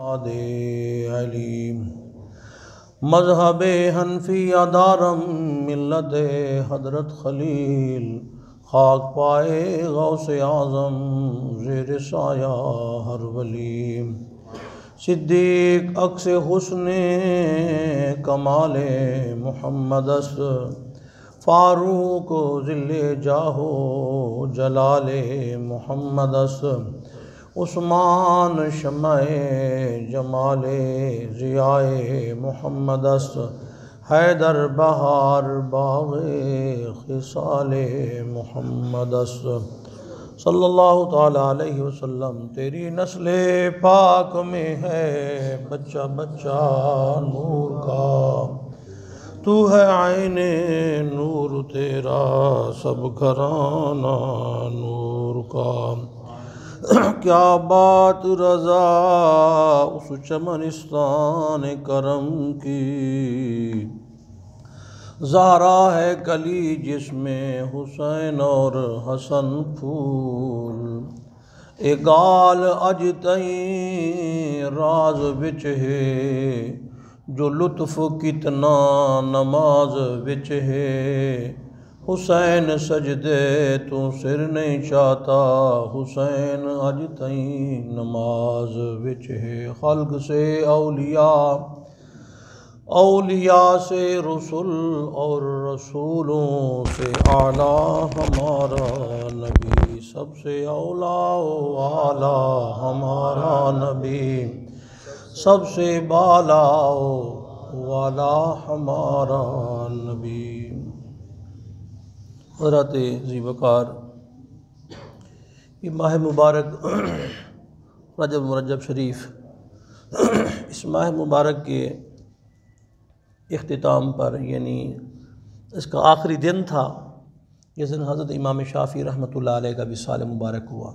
आदे अलीम मज़हब हनफिया दारम मिल्लत हजरत खलील खाक पाए गौसे आज़म ज़ेर साया हर वली सिद्दीक अक्स हुस्ने कमाले मुहम्मदस फ़ारूक ज़िल्ले जाहो जलाले मुहम्मदस उस्मान शम्मे जमाले ज़ियाए मुहम्मदस हैदर बहार बाग़े खिसाले मुहम्मदस सल्लल्लाहु ताला अलैहि वसल्लम। तेरी नस्ले पाक में है बच्चा बच्चा नूर का, तू है आईने नूर तेरा सब घराना नूर का। क्या बात रज़ा उस चमनिस्तान करम की, ज़हरा है कली जिसमें हुसैन और हसन फूल। ए गाल अज तई राज विच है, जो लुत्फ़ कितना नमाज विच है। हुसैन सजदे तू सिर नहीं चाहता, हुसैन अज तई नमाज विच है। खल्क से औलिया, औलिया से रसूल और रसूलों से आला हमारा नबी। सबसे औला आला हमारा नबी, सबसे बाला वाला हमारा नबी। हज़रत ज़ीवकार ये माह मुबारक रजब मुरज्जब शरीफ, इस माह मुबारक के इख्तिताम पर यानी इसका आखिरी दिन था जिस दिन हज़रत इमाम शाफ़ी रहमतुल्लाह अलैह का विसाल मुबारक हुआ।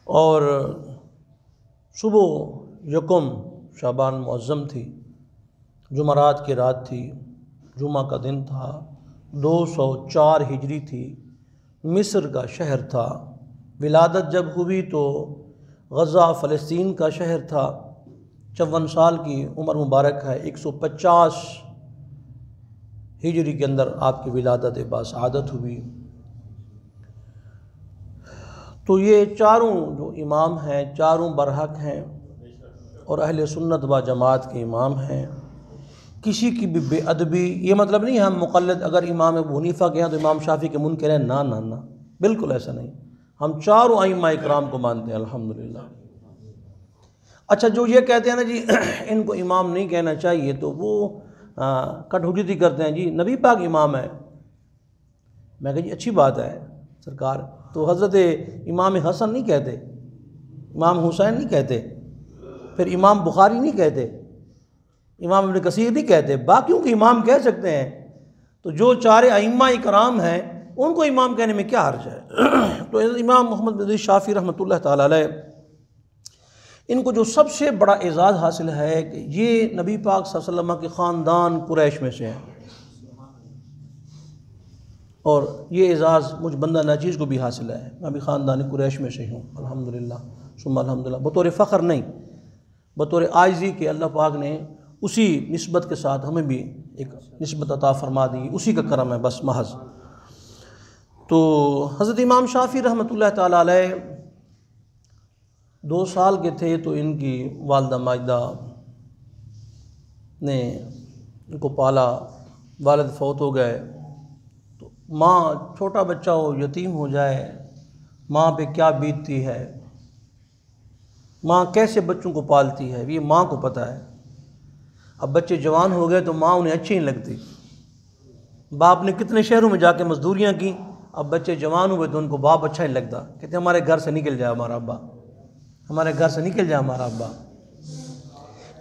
और सुबह यकुम शाबान मुअज़्ज़म थी, जुमरात की रात थी, जुमा का दिन था, 204 हिजरी थी, मिस्र का शहर था। विलादत जब हुई तो गज़ा फ़लस्तीन का शहर था। 54 साल की उम्र मुबारक है। 150 हिजरी के अंदर आपकी विलादत बासआदत हुई। तो ये चारों जो इमाम हैं, चारों बरहक हैं और अहले सुन्नत व जमात के इमाम हैं। किसी की भी बेअदबी, ये मतलब नहीं हम मुक़ल्लिद अगर इमाम अबू हनीफ़ा के हैं तो इमाम शाफ़ी के मुनकर हैं, ना ना ना, बिल्कुल ऐसा नहीं। हम चारों आइम्मा इकराम को मानते हैं अल्हम्दुलिल्लाह। अच्छा, जो ये कहते हैं ना जी इनको इमाम नहीं कहना चाहिए, तो वो कटहुज्जती करते हैं जी नबी पाक इमाम है। मैं कहा जी अच्छी बात है सरकार, तो हज़रत इमाम हसन नहीं कहते, इमाम हुसैन नहीं कहते, फिर इमाम बुखारी नहीं कहते, इमाम इब्न कसीर नहीं कहते, बाकियों के इमाम कह सकते हैं। तो जो चारे आइम्मा इकराम हैं उनको इमाम कहने में क्या हर्ज है। तो इमाम मोहम्मद बिन शाफ़ी रहमतुल्लाह ताला अलैह, इनको जो सबसे बड़ा एज़ाज़ हासिल है कि ये नबी पाक सल्लल्लाहु अलैहि वसल्लम के ख़ानदान कुरैश में से हैं। और ये एज़ाज़ मुझ बंदा नाचीज़ को भी हासिल है, मैं भी ख़ानदान कुरैश में से हूँ अल्हम्दुलिल्लाह सुम्मा अल्हम्दुलिल्लाह। बतौर फ़ख्र नहीं, बतौर आइज़ी के अल्लाह पाक ने उसी निस्बत के साथ हमें भी एक निस्बत अता फ़रमा दी, उसी का करम है बस महज़। तो हज़रत इमाम शाफ़ी रहमतुल्लाह ताला अलैह 2 साल के थे तो इनकी वालिदा माजिदा ने इनको पाला। वालिद फ़ौत हो गए तो माँ, छोटा बच्चा हो यतीम हो जाए, माँ पे क्या बीतती है, माँ कैसे बच्चों को पालती है, ये माँ को पता है। अब बच्चे जवान हो गए तो माँ उन्हें अच्छी नहीं लगती। बाप ने कितने शहरों में जाके मजदूरियाँ की, अब बच्चे जवान हुए तो उनको बाप अच्छा नहीं लगता, कहते हमारे घर से निकल जाए हमारा अब्बा, हमारे घर से निकल जाए हमारा अब्बा।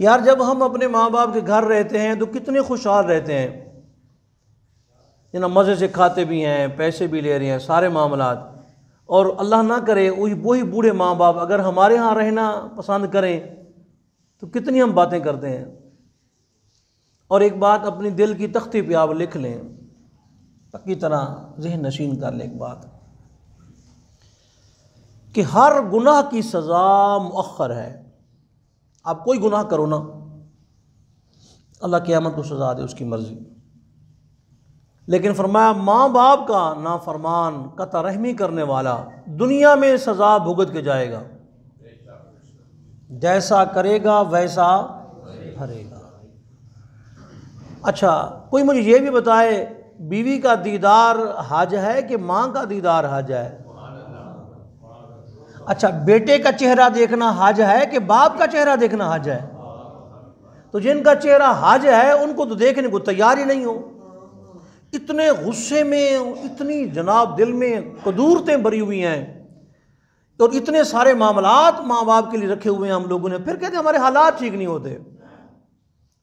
यार जब हम अपने माँ बाप के घर रहते हैं तो कितने खुशहाल रहते हैं, ना मज़े से खाते भी हैं, पैसे भी ले रहे हैं, सारे मामलात। और अल्लाह ना करे वही बूढ़े माँ बाप अगर हमारे यहाँ रहना पसंद करें तो कितनी हम बातें करते हैं। और एक बात अपनी दिल की तख्ती पे आप लिख लें, पक्की तरह ज़हन नशीन कर लें एक बात, कि हर गुनाह की सज़ा मुअख्खर है। आप कोई गुनाह करो ना, अल्लाह क़यामत को सज़ा दे, उसकी मर्ज़ी। लेकिन फरमाया माँ बाप का नाफरमान, कता रहमी करने वाला दुनिया में सज़ा भुगत के जाएगा, जैसा करेगा वैसा भरेगा। अच्छा, कोई मुझे ये भी बताए, बीवी का दीदार हज है कि माँ का दीदार हज है? अच्छा, बेटे का चेहरा देखना हज है कि बाप का चेहरा देखना हज है? तो जिनका चेहरा हज है उनको तो देखने को तैयार ही नहीं हो। इतने गुस्से में, इतनी जनाब दिल में कदूरतें भरी हुई हैं और इतने सारे मामलात माँ बाप के लिए रखे हुए हैं हम लोगों ने, फिर कहते हैं हमारे हालात ठीक नहीं होते।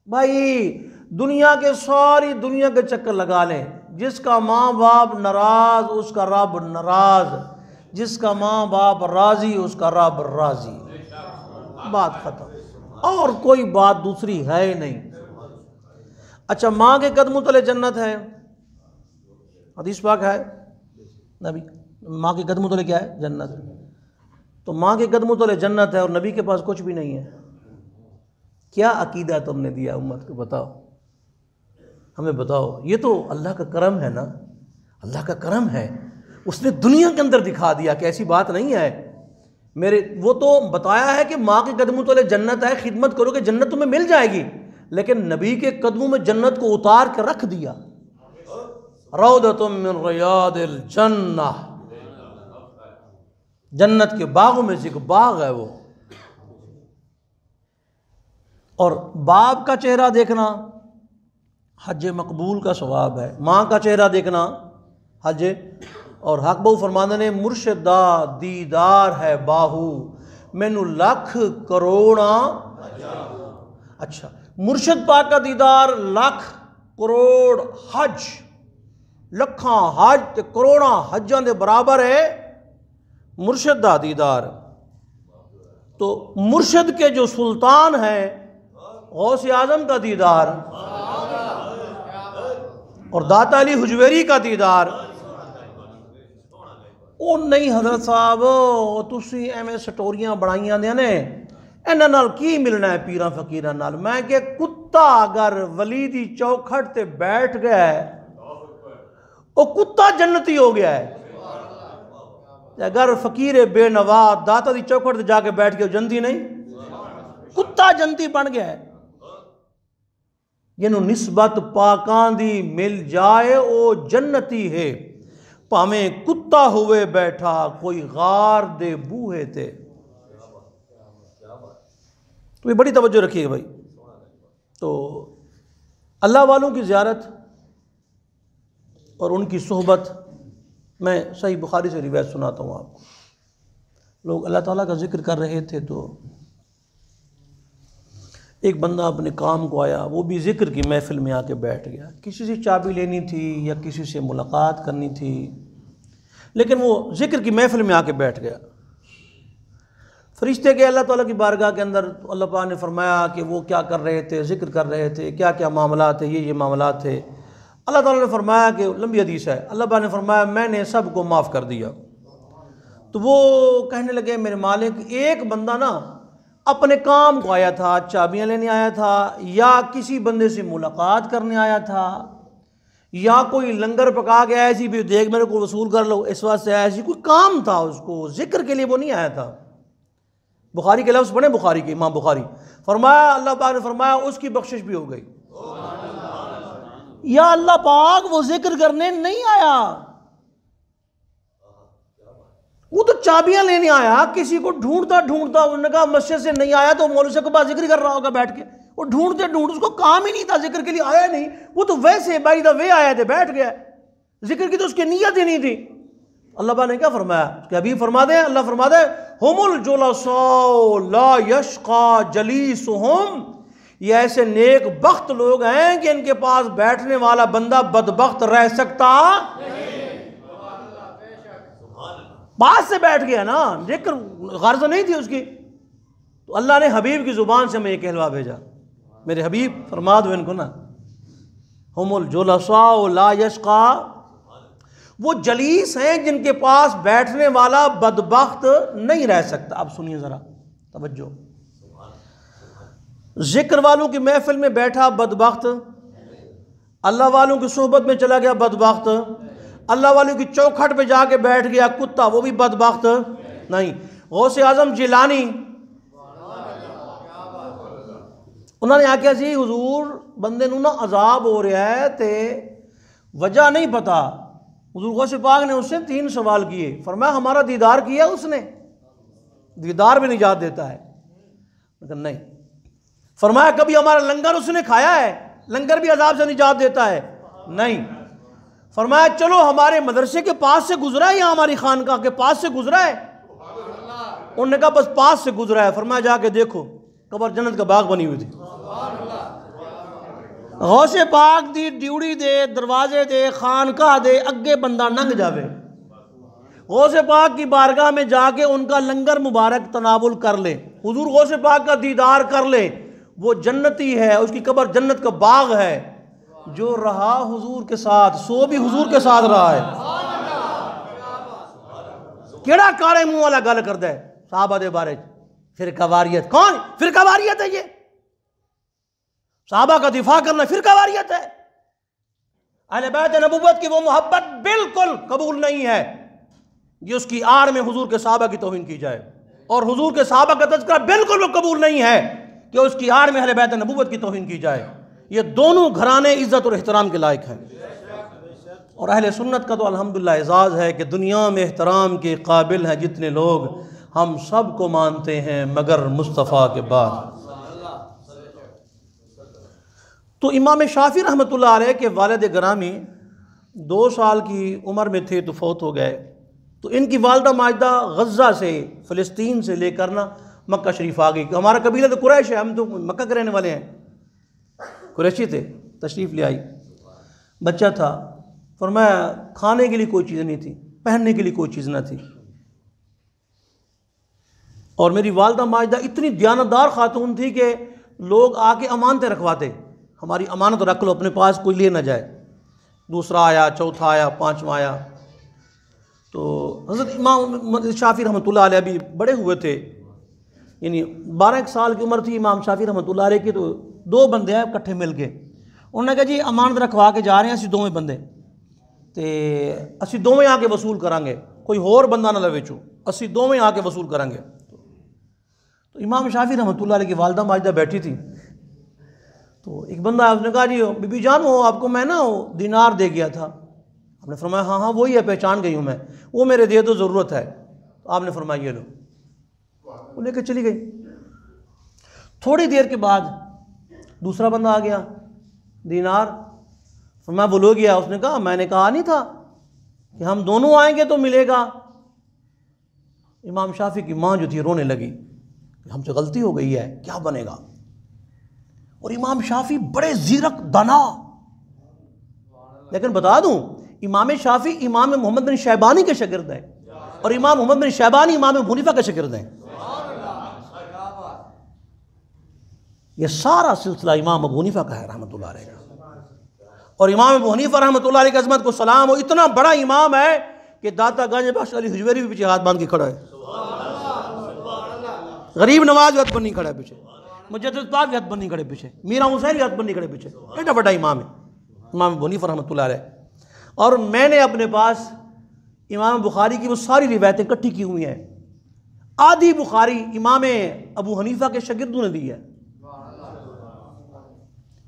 भाई दुनिया के सारी दुनिया के चक्कर लगा लें, जिसका माँ बाप नाराज उसका रब नाराज, जिसका माँ बाप राजी उसका रब राजी, बात खत्म, और कोई बात दूसरी है ही नहीं। अच्छा, माँ के कदमों तले जन्नत है, हदीस पाक है नबी, माँ के कदमों तले क्या है? जन्नत। तो माँ के कदमों तले जन्नत है और नबी के पास कुछ भी नहीं है। क्या अकीदा तुमने दिया उम्मत को? बताओ, हमें बताओ। ये तो अल्लाह का करम है ना, अल्लाह का करम है, उसने दुनिया के अंदर दिखा दिया कि ऐसी बात नहीं है मेरे। वो तो बताया है कि माँ के कदमों तले जन्नत है, खिदमत करोगे जन्नत तुम्हें मिल जाएगी, लेकिन नबी के कदमों में जन्नत को उतार कर रख दिया। रौदतुम मिन रियादिल जन्नह, जन्नत के बागों में से एक बाग है वो। और बाप का चेहरा देखना हज मकबूल का सवाब है, माँ का चेहरा देखना हज। और हक बहु फरमाने ने मुर्शिदा दीदार है बाहू मैनू लख करोड़ा। अच्छा, मुर्शिद पाक का दीदार लाख करोड़ हज, लखा हज करोड़ा हजां दे बराबर है मुर्शिद दा दीदार। तो मुर्शिद के जो सुल्तान है गौस आजम का दीदार और दाता अली हुजवेरी का दीदार, ਉਹ नहीं हजरत साहब तुसी ਐਵੇਂ ਸਟੋਰੀਆਂ ਬਣਾਈਆਂ ਨੇ ਇਹਨਾਂ ਨਾਲ ਕੀ ਮਿਲਣਾ ਹੈ ਪੀਰਾਂ ਫਕੀਰਾਂ ਨਾਲ। मैं कि कुत्ता अगर वली दी चौखट ते बैठ गया है वो कुत्ता जन्नती हो गया है, अगर फकीर बेनवा दाता दी चौखट ते जाके बैठ के जन्नती नहीं, कुत्ता जन्नती बन गया है। जिन्हों निस्बत पाकां दी मिल जाए वो जन्नती है, भावें कुत्ता हुए बैठा कोई गार दे बूहे ते। तो ये बड़ी तवज्जो रखिएगा भाई। तो अल्लाह वालों की ज़ियारत और उनकी सोहबत, मैं सही बुखारी से रिवायत सुनाता हूँ आपको। लोग अल्लाह ताला का जिक्र कर रहे थे तो एक बंदा अपने काम को आया, वो भी जिक्र की महफिल में आके बैठ गया। किसी से चाबी लेनी थी या किसी से मुलाकात करनी थी, लेकिन वो जिक्र की महफिल में आके बैठ गया। फरिश्ते गए अल्लाह ताला की बारगाह के अंदर, तो अल्लाह पाक ने फरमाया कि वो क्या कर रहे थे, जिक्र कर रहे थे, क्या क्या मामला थे, ये मामला थे। अल्लाह ताला ने फरमाया कि लंबी हदीस है, अल्लाह पाक ने फरमाया मैंने सबको माफ़ कर दिया। तो वो कहने लगे मेरे मालिक, एक बंदा ना अपने काम को आया था, चाबियां लेने आया था, या किसी बंदे से मुलाकात करने आया था, या कोई लंगर पका के आया सी भी देख मेरे को वसूल कर लो इस वास्ते आया सी, कोई काम था उसको, जिक्र के लिए वो नहीं आया था। बुखारी के लफ्ज़ पढ़े, बुखारी के इमाम बुखारी फरमाया, अल्लाह पाक ने फरमाया उसकी बख्शिश भी हो गई। या अल्लाह पाक वो जिक्र करने नहीं आया, वो तो चाबियां लेने आया, किसी को ढूंढता ढूंढता, उन्होंने कहा मस्जिद से नहीं आया तो मौलवी साहब के पास जिक्र कर रहा होगा बैठ के, वो ढूंढते ढूंढ उसको काम ही नहीं था, जिक्र के लिए आया नहीं, वो तो वैसे बाय द वे आया थे, बैठ गया, जिक्र की तो उसकी नीयत ही नहीं थी। अल्लाह पाक ने क्या फरमाया कि अभी फरमा दें, अल्लाह फरमा दे हुमुल जुलसा ला यशका जलीसुहुम, ये ऐसे नेक बख्त लोग हैं कि इनके पास बैठने वाला बंदा बदबख्त रह सकता पास से बैठ गया ना, जिक्र गर्ज नहीं थी उसकी। तो अल्लाह ने हबीब की ज़ुबान से हमें ये कहलवा भेजा, मेरे हबीब फरमा दो इनको ना, हुमुल जुलसा ला यशका वो जलीस हैं जिनके पास बैठने वाला बदबख्त नहीं रह सकता। अब सुनिए ज़रा तवज्जो, जिक्र वालों की महफिल में बैठा बदबख्त, अल्लाह वालों की सोहबत में चला गया बदबख्त, अल्लाह वालों की चौखट पे जाके बैठ गया कुत्ता, वो भी बदबख्त नहीं। गौसे आजम जिलानी उन्होंने आख्या जी हुजूर बंदे नूं ना अजाब हो रहा है ते वजह नहीं पता। हुजूर गौसे पाक ने उससे 3 सवाल किए, फरमाया हमारा दीदार किया उसने, दीदार भी निजात देता है? नहीं। फरमाया कभी हमारा लंगर उसने खाया है, लंगर भी अजाब से निजात देता है? नहीं। फरमाया चलो हमारे मदरसे के पास से गुजरा है या हमारी खानकाह के पास से गुजरा है? उन्होंने कहा बस पास से गुजरा है। फरमाया जाके देखो कबर जन्नत का बाग बनी हुई थी। गौसे पाक दी ड्यूटी दे दरवाजे दे खानकाह दे अगे बंदा नंग जावे, गौसे पाक की बारगाह में जाके उनका लंगर मुबारक तनावुल कर ले, हुजूर गौसे पाक का दीदार कर ले, वो जन्नती है, उसकी कब्र जन्नत का बाग है। जो रहा हुजूर के साथ सो भी हुजूर के साथ रहा है। केड़ा काले मुंह वाला गल करता है साहबा दे बारे फिरकावारियत? कौन फिरकावारियत है? ये साहबा का दिफा करना फिरकावारियत है? अहले बैत नबुव्वत की वो मोहब्बत बिल्कुल कबूल नहीं है कि उसकी आड़ में हुजूर के साहबा की तौहीन की जाए, और हुजूर के साहबा का तज़किरा बिल्कुल वो कबूल नहीं है कि उसकी आड़ में अहले बैत नबुव्वत की तौहीन की जाए। ये दोनों घराने इज्जत और एहतराम के लायक हैं। और अहले सुन्नत का तो अल्हम्दुलिल्लाह एजाज़ है कि दुनिया में एहतराम के काबिल हैं जितने लोग, हम सब को मानते हैं मगर मुस्तफ़ा के बाद। तो इमाम शाफी रहमतुल्लाह अलैह के वालिद गिरामी 2 साल की उम्र में थे तो फौत हो गए। तो इनकी वालदा माजदा गज़ा से फ़लस्तीन से लेकर ना मक्का शरीफ आ गई। हमारा कबीला तो कुरैश है, हम तो मक्का के रहने वाले हैं, कुरैशी थे। तशरीफ़ ले आई, बच्चा था। फरमाया खाने के लिए कोई चीज़ नहीं थी, पहनने के लिए कोई चीज़ ना थी, और मेरी वालदा माजदा इतनी दयानतदार खातून थी कि लोग आके अमानतें रखवाते, हमारी अमानत रख लो अपने पास, कोई ले ना जाए। दूसरा आया, चौथा आया, 5वां आया। तो हज़रत इमाम शाफी रहमतुल्लाह अलैह भी बड़े हुए थे, यानी 12 साल की उम्र थी इमाम शाफी रहमतुल्लाह अलैह की। तो 2 बंदे आए इकट्ठे मिल के, उन्होंने कहा जी अमानत रखवा के जा रहे हैं असी दोवें बंदे, तो असी दोवें आके वसूल करांगे, कोई होर बंदा ना लवे चो, असी दोवें आके वसूल करांगे। तो इमाम शाफी रहमतुल्लाह अलैह की वालदा माजदा बैठी थी। तो एक बंदा उसने कहा जी बीबी जान वो आपको मैं ना दिनार दे गया था। आपने फरमाया हाँ हाँ वही है, पहचान गई हूँ मैं, वो मेरे दे दो ज़रूरत है। तो आपने फरमाया ये लो, वो लेकर चली गई। थोड़ी देर के बाद दूसरा बंदा आ गया, दिनार। फरमाया वो लो गया। उसने कहा मैंने कहा नहीं था कि हम दोनों आएंगे तो मिलेगा। इमाम शाफी की माँ जो थी रोने लगी, हमसे गलती हो गई है, क्या बनेगा। और इमाम शाफी बड़े ज़ीरक दाना, लेकिन बता दूं इमाम शाफी इमाम मोहम्मद बिन शैबानी के शागिर्द हैं, और इमाम मोहम्मद बिन शैबानी इमाम अबू हनीफा के शागिर्द हैं। यह सारा सिलसिला इमाम अबू हनीफा का है रहमतुल्लाह अलैह का। और इमाम अबू हनीफा रहमतुल्लाह अलैह की अज़मत को सलाम, वो इतना बड़ा इमाम है कि दाता गंज बख्श अली हुजवेरी भी पीछे हाथ बांध के खड़ा है, गरीब नवाज हथ बनी खड़ा है पीछे, मुजद्दिद पाक भी हथ बनी खड़े पीछे, मीरा हुसैन भी हथ बनी खड़े पीछे। इतना बड़ा इमाम है इमाम अबू हनीफा रहमतुल्लाह अलैह। और मैंने अपने पास इमाम बुखारी की वो सारी रिवायतें इकट्ठी की हुई हैं। आधी बुखारी इमाम अबू हनीफा के शागिर्दों ने दी है।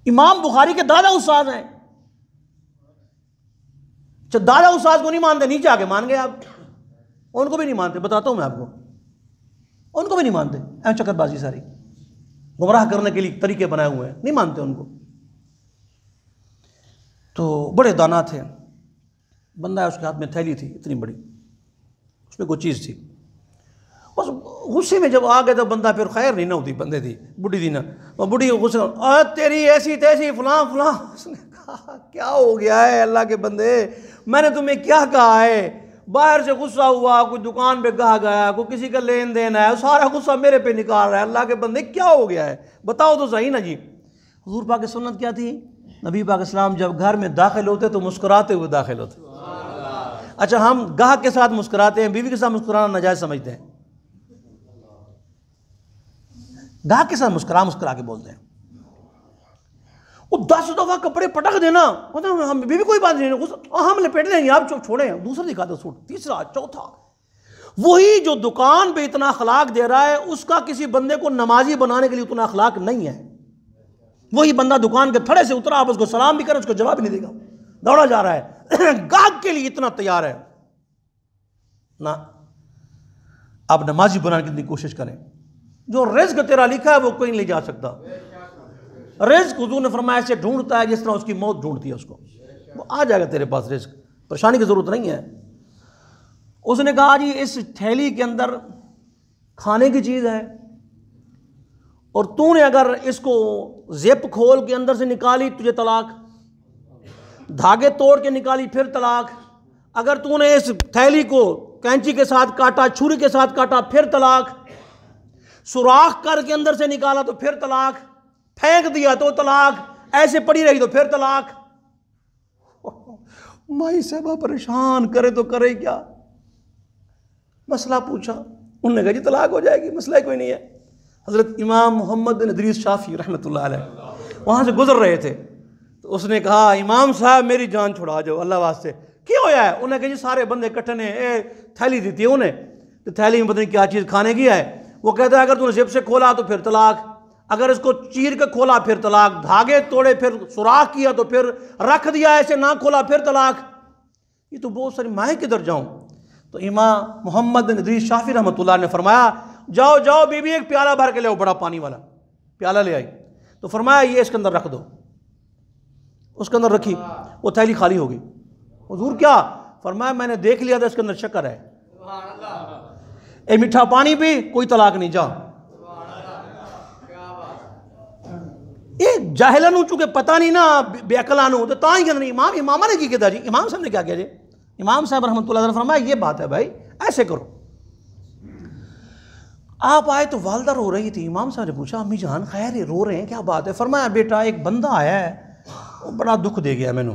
इमाम बुखारी के दादा उस्ताद हैं। दादा उस्ताद को नहीं मानते, नीचे आके मान गए आप। उनको भी नहीं मानते, बताता हूं मैं आपको, उनको भी नहीं मानते। ऐ चक्करबाजी सारी गुमराह करने के लिए तरीके बनाए हुए हैं, नहीं मानते उनको। तो बड़े दाना थे। बंदा है, उसके हाथ में थैली थी इतनी बड़ी, उसमें कोई चीज़ थी। बस गुस्से में जब आ गए तो बंदा फिर खैर नहीं ना होती बंदे थी, बुढ़ी थी ना, और बुढ़ी गुस्से तेरी ऐसी तैसी फलां फलां। उसने कहा क्या हो गया है अल्लाह के बंदे, मैंने तुम्हें क्या कहा है। बाहर से गुस्सा हुआ, कोई दुकान पे कहा गया, कोई किसी का लेन देन है, सारा गुस्सा मेरे पे निकाल रहा है। अल्लाह के बंदे क्या हो गया है, बताओ तो सही ना जी। हुजूर पाक की सुन्नत क्या थी, नबी पाक इस्लाम जब घर में दाखिल होते तो मुस्कुराते हुए दाखिल होते। अच्छा, हम गाहक के साथ मुस्कुराते हैं, बीवी के साथ मुस्कुराना नाजायज समझते हैं। गाहक के साथ मुस्कुरा के बोलते हैं। वो 10 दफा कपड़े पटक देना, मतलब हम बीवी कोई बात नहीं, हम लपेट लेंगे, आप छोड़े, दूसरा दिखा दो सूट, तीसरा चौथा। वही जो दुकान पे इतना अखलाक दे रहा है, उसका किसी बंदे को नमाजी बनाने के लिए उतना अखलाक नहीं है। वही बंदा दुकान के थड़े से उतरा, आप उसको सलाम भी करें, उसको जवाब भी नहीं देगा, दौड़ा जा रहा है। गाहक के लिए इतना तैयार है ना। आप नमाजी बनाने की कोशिश करें। जो रिज्क तेरा लिखा है वो कोई नहीं ले जा सकता। रिज्क हुजूर ने फरमाया ऐसे ढूंढता है जिस तरह उसकी मौत ढूंढती है उसको, वो आ जाएगा तेरे पास। रिज्क, परेशानी की जरूरत नहीं है। उसने कहा जी इस थैली के अंदर खाने की चीज़ है और तूने अगर इसको जिप खोल के अंदर से निकाली तुझे तलाक, धागे तोड़ के निकाली फिर तलाक, अगर तूने इस थैली को कैंची के साथ काटा, छुरी के साथ काटा फिर तलाक, सुराख करके अंदर से निकाला तो फिर तलाक, फेंक दिया तो तलाक, ऐसे पड़ी रही तो फिर तलाक। माई साहबा परेशान करे तो करे क्या। मसला पूछा, उन्होंने कहा जी तलाक हो जाएगी, मसला ही कोई नहीं है। हज़रत इमाम मोहम्मद बिन इदरीस शाफी रहमतुल्लाह अलैह वहाँ से गुजर रहे थे, तो उसने कहा इमाम साहब मेरी जान छुड़ा जाओ अल्लाह वास्ते, क्या होया है। उन्होंने कहा जी सारे बंदे इकट्ठे ने थैली दी थी उन्हें, तो थैली में पता नहीं क्या चीज़ खाने की है। वो कहता है अगर तूने जिप से खोला तो फिर तलाक, अगर इसको चीर के खोला फिर तलाक, धागे तोड़े फिर सुराख किया तो फिर रख दिया, ऐसे ना खोला फिर तलाक। ये तो बहुत सारी, मैं किधर जाऊँ। तो इमाम मोहम्मद बिन इदरीस शाफी रहमतुल्लाह ने फरमाया जाओ जाओ बीबी एक प्याला भर के ले आओ, बड़ा पानी वाला प्याला ले आई। तो फरमाया ये इसके अंदर रख दो, उसके अंदर रखी, वो थैली खाली हो गई। हुजूर क्या फरमाया, मैंने देख लिया था इसके अंदर शक्कर है, ए मीठा पानी पी, कोई तलाक नहीं, जा। एक जाहिलानू चूंकि पता नहीं ना बेअकलानू, तो ता ही कहते नहीं इमामा ने की कहता जी, इमाम साहब ने क्या किया जी। इमाम साहब रहमतुल्लाह अलैह फरमाया ये बात है भाई, ऐसे करो। आप आए तो वालदा रो रही थी। इमाम साहब ने पूछा अम्मी जान खैर है, रो रहे हैं, क्या बात है। फरमाया बेटा एक बंदा आया है, वो बड़ा दुख दे गया मैंने।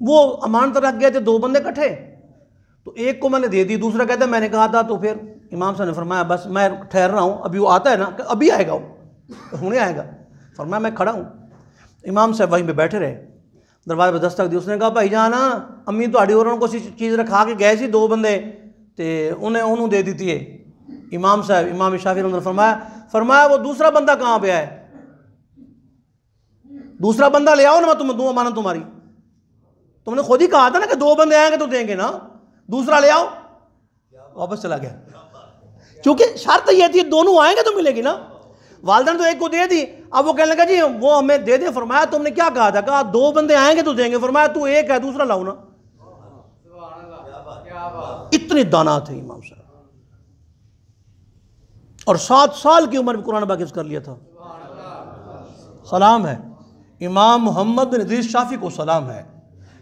वो अमानत रख गए थे, 2 बंदे इकट्ठे, तो एक को मैंने दे दी, दूसरा कहता मैंने कहा था। तो फिर इमाम साहब ने फरमाया बस मैं ठहर रहा हूँ, अभी वो आता है ना, अभी आएगा, वो हुणे आएगा। फरमाया मैं खड़ा हूँ। इमाम साहब वहीं पे बैठे रहे, दरवाजे पर दस्तक दी। उसने कहा भाई जान अम्मी तुहाडी होरां को चीज़ रखा के गए सी 2 बंदे, तो उन्हें उन्होंने दे दी थी। इमाम साहब इमाम शाफी ने फरमाया वो दूसरा बंदा कहाँ पे है, दूसरा बंदा ले आओ ना, मैं तुम्हें दूँ अमानत तुम्हारी। तुमने खुद ही कहा था ना कि 2 बंदे आएंगे तो देंगे ना, दूसरा ले आओ। वापस चला गया, क्योंकि शर्त ये थी दोनों आएंगे तो मिलेगी ना। वालदा ने तो एक को दे दी, अब वो कहने लगा जी वो हमें दे दे। फरमाया तुमने क्या कहा था, कहा 2 बंदे आएंगे तो देंगे। फरमाया तू एक है, दूसरा लाओ ना। इतने दाना थे इमाम साहब, और 7 साल की उम्र में कुरान पाक हिफ्ज़ कर लिया था। सलाम है इमाम मोहम्मद बिन इदरीस शाफी को, सलाम है।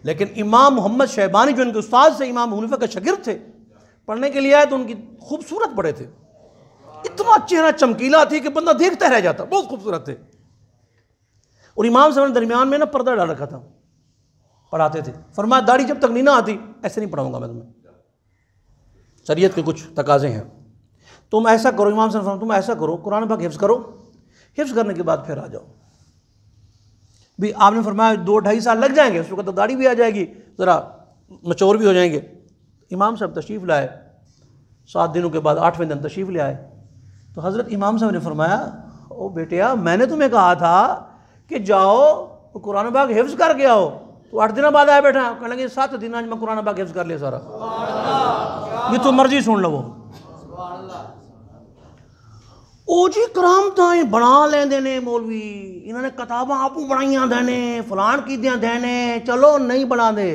लेकिन इमाम मोहम्मद शैबानी जो इनके उस्ताद से इमाम हनीफा के शागिर्द थे, पढ़ने के लिए आए तो उनकी खूबसूरत पढ़े थे, इतना चेहरा चमकीला थी कि बंदा देखता रह जाता, बहुत खूबसूरत थे। और इमाम साहब ने दरमियान में ना पर्दा डाल रखा था, पढ़ाते थे। फरमाया दाढ़ी जब तक नहीं ना आती ऐसे नहीं पढ़ाऊंगा मैं तुम्हें, शरीयत के कुछ तकाजे हैं, तुम ऐसा करो। इमाम साहब तुम ऐसा करो, कुरान पाक हिफ्ज़ करो, हिफ्ज़ करने के बाद फिर आ जाओ। भी आपने फरमाया 2-2.5 साल लग जाएंगे, उस वक्त तो दाढ़ी भी आ जाएगी, ज़रा मचोर भी हो जाएंगे। इमाम साहब तशरीफ़ लाए, 7 दिनों के बाद 8वें दिन तशरीफ़ ले आए। तो हज़रत इमाम साहब ने फरमाया ओ बेटिया मैंने तुम्हें कहा था कि जाओ तो कुरान पाक हिफ्ज़ करके आओ, तो 8 दिन बाद आया बैठा। कहने लगे 7 दिन आज मैं कुरान पाक हिफ्ज़ कर लिया सारा, ये तो मर्जी सुन लो। ओ जी करामतां बना लेंदे ने मौलवी, इन्होंने किताबां आपू बनाइया देने, फलान कीदियां देने, चलो नहीं बना दे,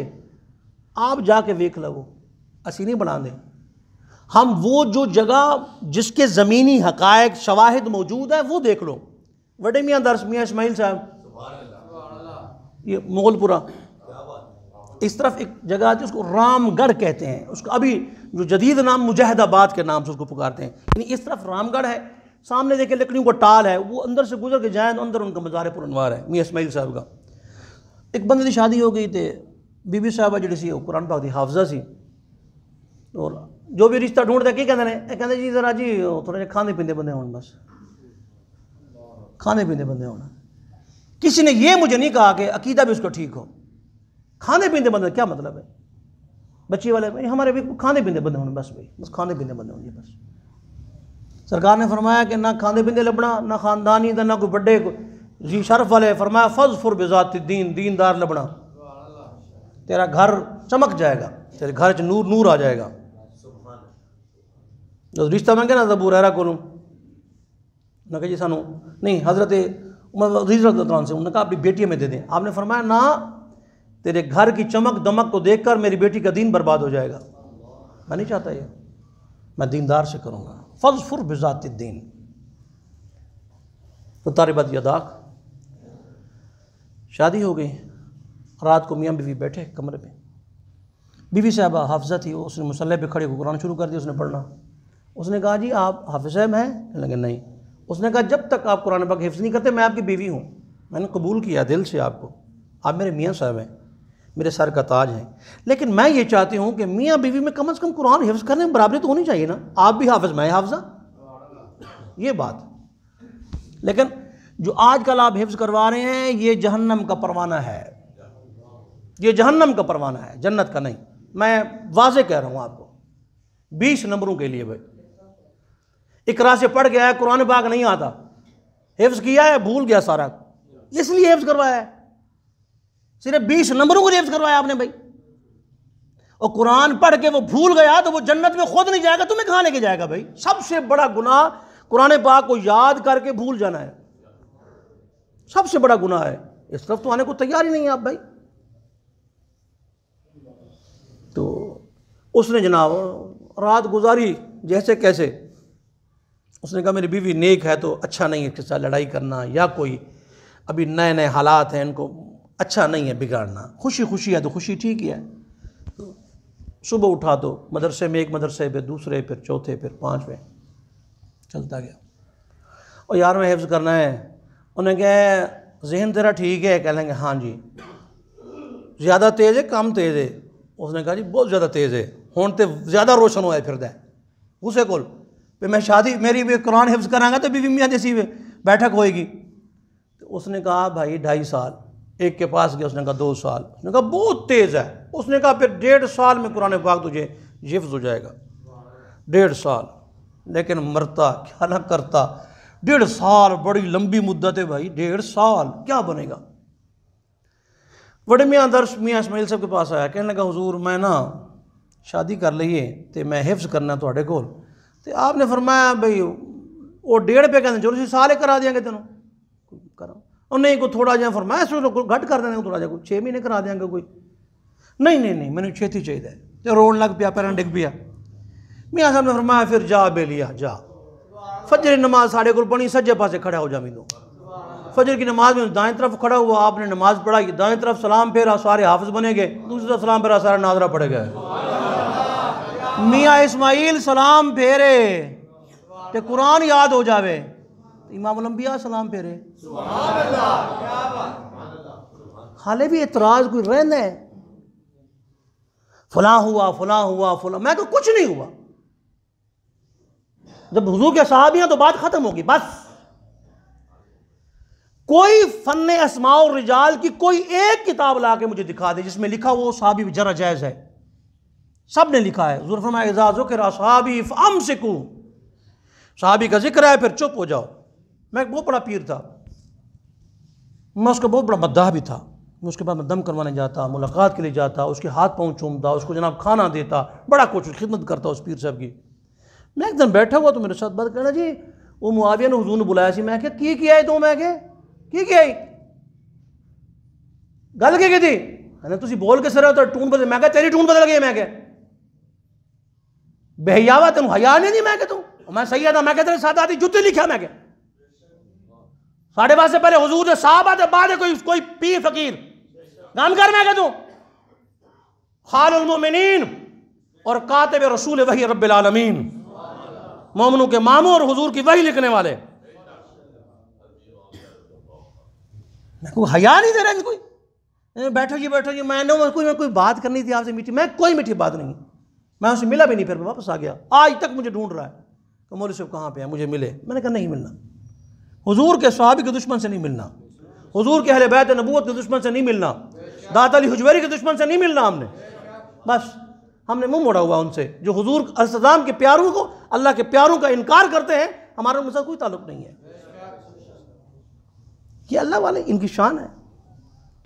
आप जाके वेख लो, असी नहीं बना दे। हम वो जो जगह जिसके ज़मीनी हक़ाइक़ शवाहिद मौजूद है वो देख लो। बड़े मियाँ दरस मियाँ इस्माइल साहब, ये मुगलपुरा, इस तरफ एक जगह आती है उसको रामगढ़ कहते हैं, उसको अभी जो जदीद नाम मुजाहिदाबाद के नाम से उसको पुकारते हैं। यानी इस तरफ रामगढ़ है, सामने देखे लकड़ियों का टाल है, वो अंदर से गुजर के जाए तो अंदर उनका मज़ार पुरनवार है मियाँ इस्माइल साहब का। एक बंदे की शादी हो गई थे, बीबी साहबा जी सी कुरान पाक दी हाफजा सी और जो भी रिश्ता ढूंढते की कहते हैं कहते जी जरा जी थोड़ा जिहा खाने पींदे बंदे होने, बस खाने पींदे बंदे होना। किसी ने ये मुझे नहीं कहा कि अकीदा भी उसको ठीक हो। खाने पींदे बंदे क्या मतलब है? बच्ची वाले भाई हमारे भी खाने पींदे बंदे होने, बस भाई बस खाने पींदे बंदे होने बस। सरकार ने फरमाया कि ना खाने पींदे लबना, ना खानदानी दा, ना कोई बड़े जी शरफ वाले। फरमाया फज़फुर बिज़ाति दीन, दीनदार लबना, तेरा घर चमक जाएगा, तेरे घर च नूर नूर आ जाएगा। जो रिश्ता मंगे ना अबू हुरैरा को ना कहा जी सानू नहीं, हज़रत उमर रज़ियल्लाहु से उन्होंने कहा अपनी बेटी में दे दें। आपने फरमाया ना, तेरे घर की चमक दमक को देखकर मेरी बेटी का दीन बर्बाद हो जाएगा, मैं नहीं चाहता ये, मैं दीनदार से करूँगा। फज़फुर बिज़ाति दीन। तो तारिबत यदाक, शादी हो गई। रात को मियाँ बीवी बैठे कमरे में। बीवी साहबा हाफिज़ा थी, उसने मुसल्ले पे खड़े होकर कुरान शुरू कर दिया उसने पढ़ना। उसने कहा जी आप हाफिज़ साहब हैं? कहने लगे नहीं। उसने कहा जब तक आप कुरान पाक हिफ्ज़ नहीं करते मैं आपकी बीवी हूँ, मैंने कबूल किया दिल से आपको, आप मेरे मियाँ साहब हैं, मेरे सर का ताज हैं, लेकिन मैं ये चाहती हूँ कि मियाँ बीवी में कम से कम कुरान हिफ्ज़ करने में बराबरी तो होनी चाहिए ना, आप भी हाफिज़ मैं हाफिज़ा, ये बात। लेकिन जो आजकल आप हिफ्ज़ करवा रहे हैं ये जहन्नम का परवाना है, ये जहन्नम का परवाना है, जन्नत का नहीं। मैं वाज़े कह रहा हूँ आपको 20 नंबरों के लिए। भाई इकरा से पढ़ गया है, कुरान पाक नहीं आता, हिफ्ज़ किया है भूल गया सारा, इसलिए हिफ्ज़ करवाया है, सिर्फ 20 नंबरों को हिफ्ज़ करवाया आपने भाई। और कुरान पढ़ के वो भूल गया तो वो जन्नत में खुद नहीं जाएगा, तुम्हें कहाँ लेके जाएगा भाई? सबसे बड़ा गुनाह कुरान पाक को याद करके भूल जाना है, सबसे बड़ा गुनाह है। इस तरफ तो आने को तैयार ही नहीं है आप भाई। तो उसने जनाब रात गुजारी जैसे कैसे। उसने कहा मेरी बीवी नेक है तो अच्छा नहीं है इसके साथ लड़ाई करना, या कोई अभी नए नए हालात हैं इनको अच्छा नहीं है बिगाड़ना, खुशी खुशी है तो खुशी ठीक ही है। तो सुबह उठा तो मदरसे में, एक मदरसे पे दूसरे, फिर चौथे, फिर पाँचवें चलता गया। और यार मैं हिफ्ज़ करना है। उन्हें कहा जहन तेरा ठीक है? कह लेंगे हाँ जी। ज़्यादा तेज़ है कम तेज़ है? उसने कहा जी बहुत ज़्यादा तेज़ है, हुण तो ज़्यादा रोशन होया फिरदा है उसे कोल पे मैं शादी मेरी भी कुरान हिफ्ज़ करांगा तो बीवी मियाँ जैसी बैठक होएगी। तो उसने कहा भाई 2.5 साल। एक के पास गया, उसने कहा 2 साल। उसने कहा बहुत तेज़ है। उसने कहा फिर 1.5 साल में कुरान पाक तुझे हिफ्ज़ हो जाएगा। 1.5 साल। लेकिन मरता क्या ना करता। 1.5 साल बड़ी लंबी मुद्दत है भाई, 1.5 साल क्या बनेगा। बड़े मियाँ दर्श मियाँ इस्माइल साहब के पास आया, कहने लगा हुजूर मैं ना शादी कर लीए तो मैं हिफ्ज़ करना थोड़े कोल। तो आपने फरमाया भाई वो 1.5 पे कहते चलो साल करा देंगे तेनों करा, और नहीं कोई थोड़ा जहा फरमाया घट कर देंगे थोड़ा जहा, कोई 6 महीने करा देंगे कोई। नहीं मैंने छेती चाहिए। तो रोन लग पिया, पैर डिग पिया। मियाँ साहब ने फरमाया फिर जा बेलिया जा, फजर नमाज साढ़े को पढ़ी, सज्जे पासे खड़ा हो जा। मैनू फजर की नमाज में दाएं तरफ खड़ा हुआ, आपने नमाज पढ़ाई, दाएं तरफ सलाम फेरा, सारे हाफिज बने गए, दूसरी तरफ सलाम फेरा, सारे नाजरा पड़ गए। मियाँ इस्माइल सलाम फेरे ते कुरान याद हो जावे, इमाम अल-अंबिया सलाम फेरे। हाले भी एतराज कोई रहना है, फलां हुआ फलां हुआ फलां। मैं तो कुछ नहीं हुआ। जब हुजूर के सहाबियां तो बात खत्म होगी बस। कोई फन्ने अस्माउ रिजाल की कोई एक किताब ला के मुझे दिखा दे जिसमें लिखा वो सहाबी जरा जायज़ है। सब ने लिखा है। हुजूर फरमाया इज़ा ज़ुकिरा सहाबी फ़अमसिकू, सहाबी का जिक्र है फिर चुप हो जाओ। मैं एक बहुत बड़ा पीर था, मैं उसका बहुत बड़ा मद्दाह भी था। मैं उसके बाद दम करवाने जाता, मुलाकात के लिए जाता, उसके हाथ पाँव चूमता, उसको जनाब खाना देता, बड़ा कुछ खिदमत करता उस पीर साहब की। मैं एक दिन बैठा हुआ तो मेरे साथ बात करना जी वो मुआविया ने हुजूर ने बुलाया सी। मैं क्या की किया है तो मैं क्या की किया गल की थी मैंने तुम बोल के सर तो टून बदल। मैं क्या तेरी टून बदल गई। मैं क्या बेहयावा तेन हया नहीं मैं क्या तू मैं सही था। मैं क्या तेरे साथ आती जुत्ते लिखा। मैं क्या साढ़े 5 से पहले हुजूर ने साहब आते बाद कोई पीर फकीर गान कर। मैं क्या तू खालुल मोमिनीन और कातिब रसूल वही रब्बिल आलमीन, मोमिनों के मामू और हुजूर की वही लिखने वाले। मैं को हया नहीं दे रहा कोई। बैठो जी, मैं कोई बात करनी थी आपसे मीठी, मैं कोई मीठी बात नहीं, मैं उससे मिला भी नहीं, फिर मैं वापस आ गया। आज तक मुझे ढूंढ रहा है कि मौलवी साहब कहाँ पे है, मुझे मिले। मैंने कहा नहीं मिलना, हुजूर के सहाबी के दुश्मन से नहीं मिलना, हुजूर के अहले बैत नबूवत के दुश्मन से नहीं मिलना, दाता अली हुजवैरी के दुश्मन से नहीं मिलना। हमने बस हमने मुंह मोड़ा हुआ उनसे, जो हुजूर अलैहिस्सलाम के प्यारों को, अल्लाह के प्यारों का इनकार करते हैं, हमारा उनके साथ कोई ताल्लुक नहीं है। ये अल्लाह वाले, इनकी शान है।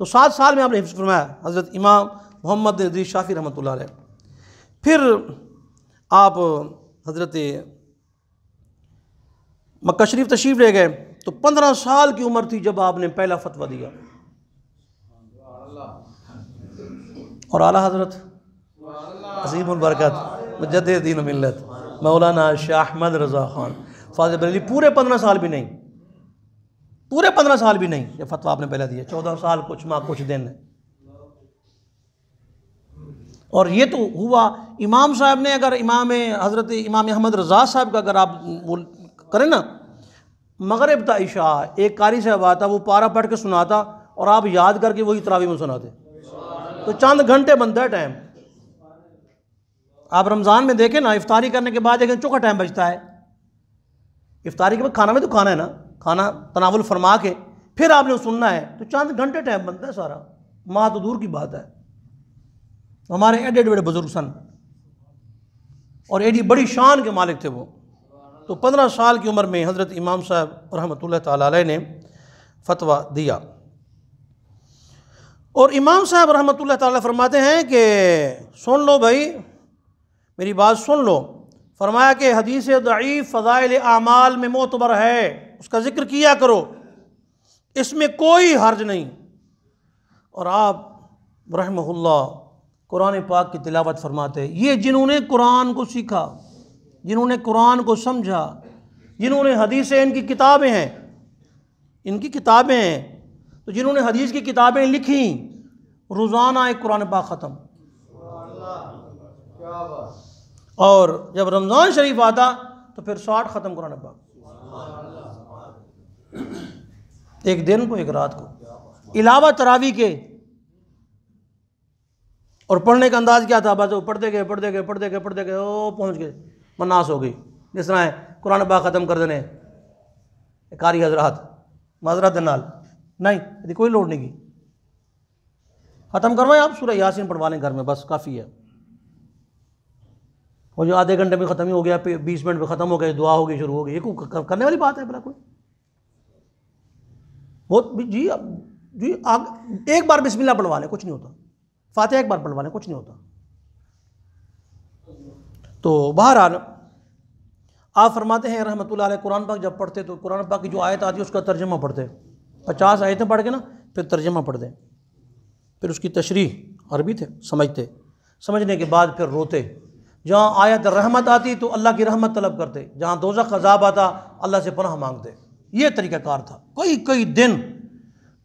तो 7 साल में आपने हिफ्ज़ फरमाया हज़रत इमाम मोहम्मद इदरीस शाफ़ी रहमतुल्लाह अलैह। फिर आप हज़रत मक्का शरीफ तशरीफ़ ले गए, तो 15 साल की उम्र थी जब आपने पहला फतवा दिया। और आला हज़रत अज़ीमुल बरकत मुजद्दिद दीन मिल्लत मौलाना शाह अहमद रज़ा ख़ान फ़ाज़िल बरेलवी पूरे 15 साल भी नहीं, पूरे 15 साल भी नहीं, ये फतवा आपने पहले दिया। 14 साल कुछ माह कुछ दिन। और ये तो हुआ इमाम साहब ने, अगर हज़रत इमाम अहमद रज़ा साहब का अगर आप वो करें ना, मगरिब ता इशा, एक कारी साहब आता, वो पारा पढ़ के सुनाता और आप याद करके वही तरावी में सुनाते, तो चंद घंटे बनता है टाइम। आप रमज़ान में देखें ना, इफ्तारी करने के बाद देखें चौका टाइम बचता है। इफ्तारी के बाद खाना में तो खाना है ना, खाना तनावुल फरमा के फिर आपने सुनना है, तो चंद घंटे टाइम बनता है सारा, माह तो दूर की बात है। हमारे एडे बड़े बुजुर्ग सन और एडी बड़ी शान के मालिक थे वो। तो 15 साल की उम्र में हज़रत इमाम साहब रहमतुल्लाह ताला अलैह ने फतवा दिया। और इमाम साहब रहमतुल्लाह ताला फरमाते हैं कि सुन लो भाई, मेरी बात सुन लो। फरमाया कि हदीस दईफ़ फ़ज़ाइल आमाल में मोतबर है, उसका ज़िक्र किया करो, इसमें कोई हर्ज नहीं। और आप रहमहुल्लाह कुरान पाक की तिलावत फरमाते हैं। ये जिन्होंने कुरान को सीखा, जिन्होंने कुरान को समझा, जिन्होंने हदीसें, इनकी किताबें हैं, इनकी किताबें हैं, तो जिन्होंने हदीस की किताबें लिखी, रोज़ाना एक कुरान पाक ख़त्म। और जब रमज़ान शरीफ आता तो फिर 60 ख़त्म कुरान पाक, एक दिन को एक रात को, इलावा तरावी के। और पढ़ने का अंदाज क्या था, बस वो पढ़ते गए ओ पहुँच गए मन्नास हो गई। जिस तरह है कुरान पाक ख़त्म कर देने कारी हजरात माजरत नाल नहीं, यदि कोई लोड नहीं की, ख़त्म करवाएं आप, सूरह यासीन पढ़वा लें घर में, बस काफ़ी है। और जो आधे घंटे में ख़त्म ही हो गया, 20 मिनट में ख़त्म हो गया, दुआ होगी शुरू हो गई, ये करने वाली बात है भला कोई? बहुत जी आप एक बार बिस्मिल्लाह पढ़वा लें, कुछ नहीं होता। फातिहा एक बार पढ़वा लें, कुछ नहीं होता। तो बहरहाल आप फरमाते हैं रहमतुल्लाह अलैह, कुरान पाक जब पढ़ते तो कुरान पाक की जो आयत आती है उसका तर्जमा पढ़ते, 50 आयतें पढ़ के ना फिर तर्जमा पढ़ दें, फिर उसकी तशरीह अरबी थे समझते, समझने के बाद फिर रोते। जहाँ आयत रहमत आती तो अल्लाह की रहमत तलब करते, जहाँ दोज़ख अज़ाब आता अल्लाह से पनाह मांगते। ये तरीक़ाकार था। कई दिन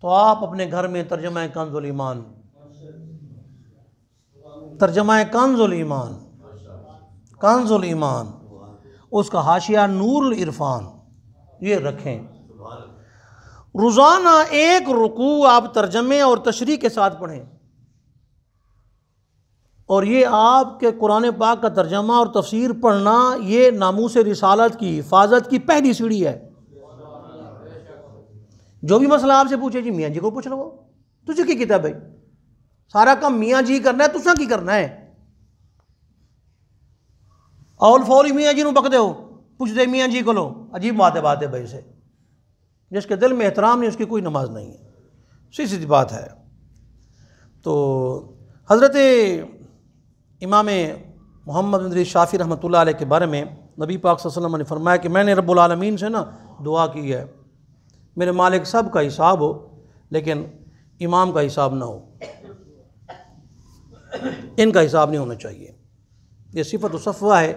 तो आप अपने घर में तर्जमा कंज़ुल ईमान, तर्जमा कंज़ुल ईमान, कंज़ुल ईमान, उसका हाशिया नूरुल इरफान, ये रखें। रोज़ाना एक रुकू आप तर्जमे और तशरीह के साथ पढ़ें। और ये आपके कुरान पाक का तर्जमा और तफसीर पढ़ना, ये नामूस रिसालत की हिफाजत की पहली सीढ़ी है। जो भी मसला आपसे पूछे जी मियाँ जी को पूछ लो, तुझे की किताब भाई, सारा काम मियाँ जी करना है, तुसा की करना है। औल फौली मियाँ जी को बकते हो, पूछ दे मियाँ जी को लो, अजीब बात है भाई से। जिसके दिल में एहतराम नहीं उसकी कोई नमाज नहीं है, सीधी बात है। तो हज़रत इमाम मोहम्मद इदरीस शाफ़ी रहमतुल्लाह अलैह के बारे में नबी पाक सल्लल्लाहु अलैहि वसल्लम ने फरमाया कि मैंने रब्बुल आलमीन से ना दुआ की है, मेरे मालिक सब का हिसाब हो लेकिन इमाम का हिसाब ना हो, इनका हिसाब नहीं होना चाहिए। ये सिफ़त सफ़वा है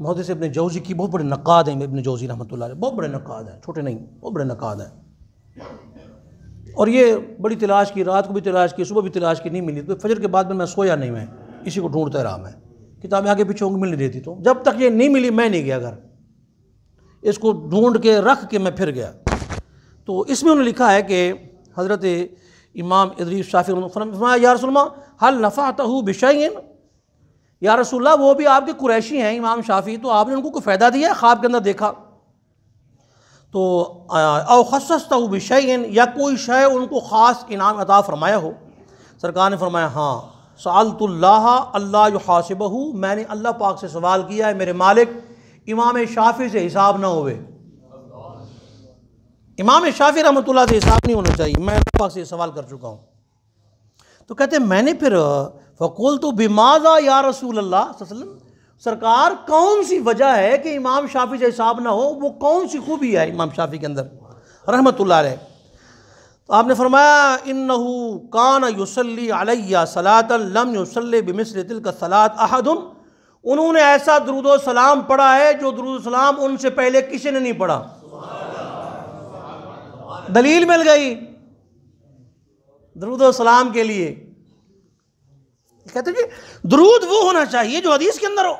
मुहद्दिस इब्न जौज़ी की, बहुत बड़े नक़ाद हैं इब्न जौज़ी रहमतुल्लाह अलैह, बहुत बड़े नक़ाद हैं, छोटे नहीं, बहुत बड़े नक़ाद हैं। और ये बड़ी तलाश की, रात को भी तलाश की, सुबह भी तलाश की, नहीं मिली। तो फजर के बाद में मैं सोया नहीं, मैं इसी को ढूंढता रहा। मैं किताबें आगे पीछे होंगी, मिल नहीं रही थी, तो जब तक ये नहीं मिली मैं नहीं गया घर, इसको ढूंढ के रख के मैं फिर गया। तो इसमें उन्होंने लिखा है कि हज़रत इमाम इदरीस शाफी फरमाया या रसूलल्लाह हल नफ़अतहु बिशैइन, या रसूलल्लाह वो भी आपके कुरैशी हैं इमाम शाफी, तो आपने उनको कोई फ़ायदा दिया ख्वाब के अंदर देखा तो औ खस्सस्तहु बिशैइन, या कोई शय उनको ख़ास इनाम अता फरमाया हो। सरकार ने फरमाया हाँ सअलतुल्लाह अल्लाह युहासिबहु, मैंने अल्लाह पाक से सवाल किया है मेरे मालिक इमाम शाफी से हिसाब ना होवे। इमाम शाफी रहमतुल्लाह से हिसाब नहीं होना चाहिए, मैं अल्लाह पाक से सवाल कर चुका हूँ। तो कहते हैं मैंने फिर फ़क़ुल तो बिमाज़ा या रसूल अल्लाह सल्लल्लाहु अलैहि वसल्लम, सरकार कौन सी वजह है कि इमाम शाफी से हिसाब ना हो, वो कौन सी खूबी है इमाम शाफी के अंदर रहमतुल्लाह अलैह। तो आपने फरमाया इन्नहु कान युसल्ली अलैया सलातन लम युसल्ली बिमिस्ली तिल्का सलात अहदुन, उन्होंने ऐसा दुरूद सलाम पढ़ा है जो दुरूद सलाम उनसे पहले किसी ने नहीं पढ़ा। दलील मिल गई दुरूद सलाम के लिए। कहते हैं कि दुरूद वो होना चाहिए जो हदीस के अंदर हो,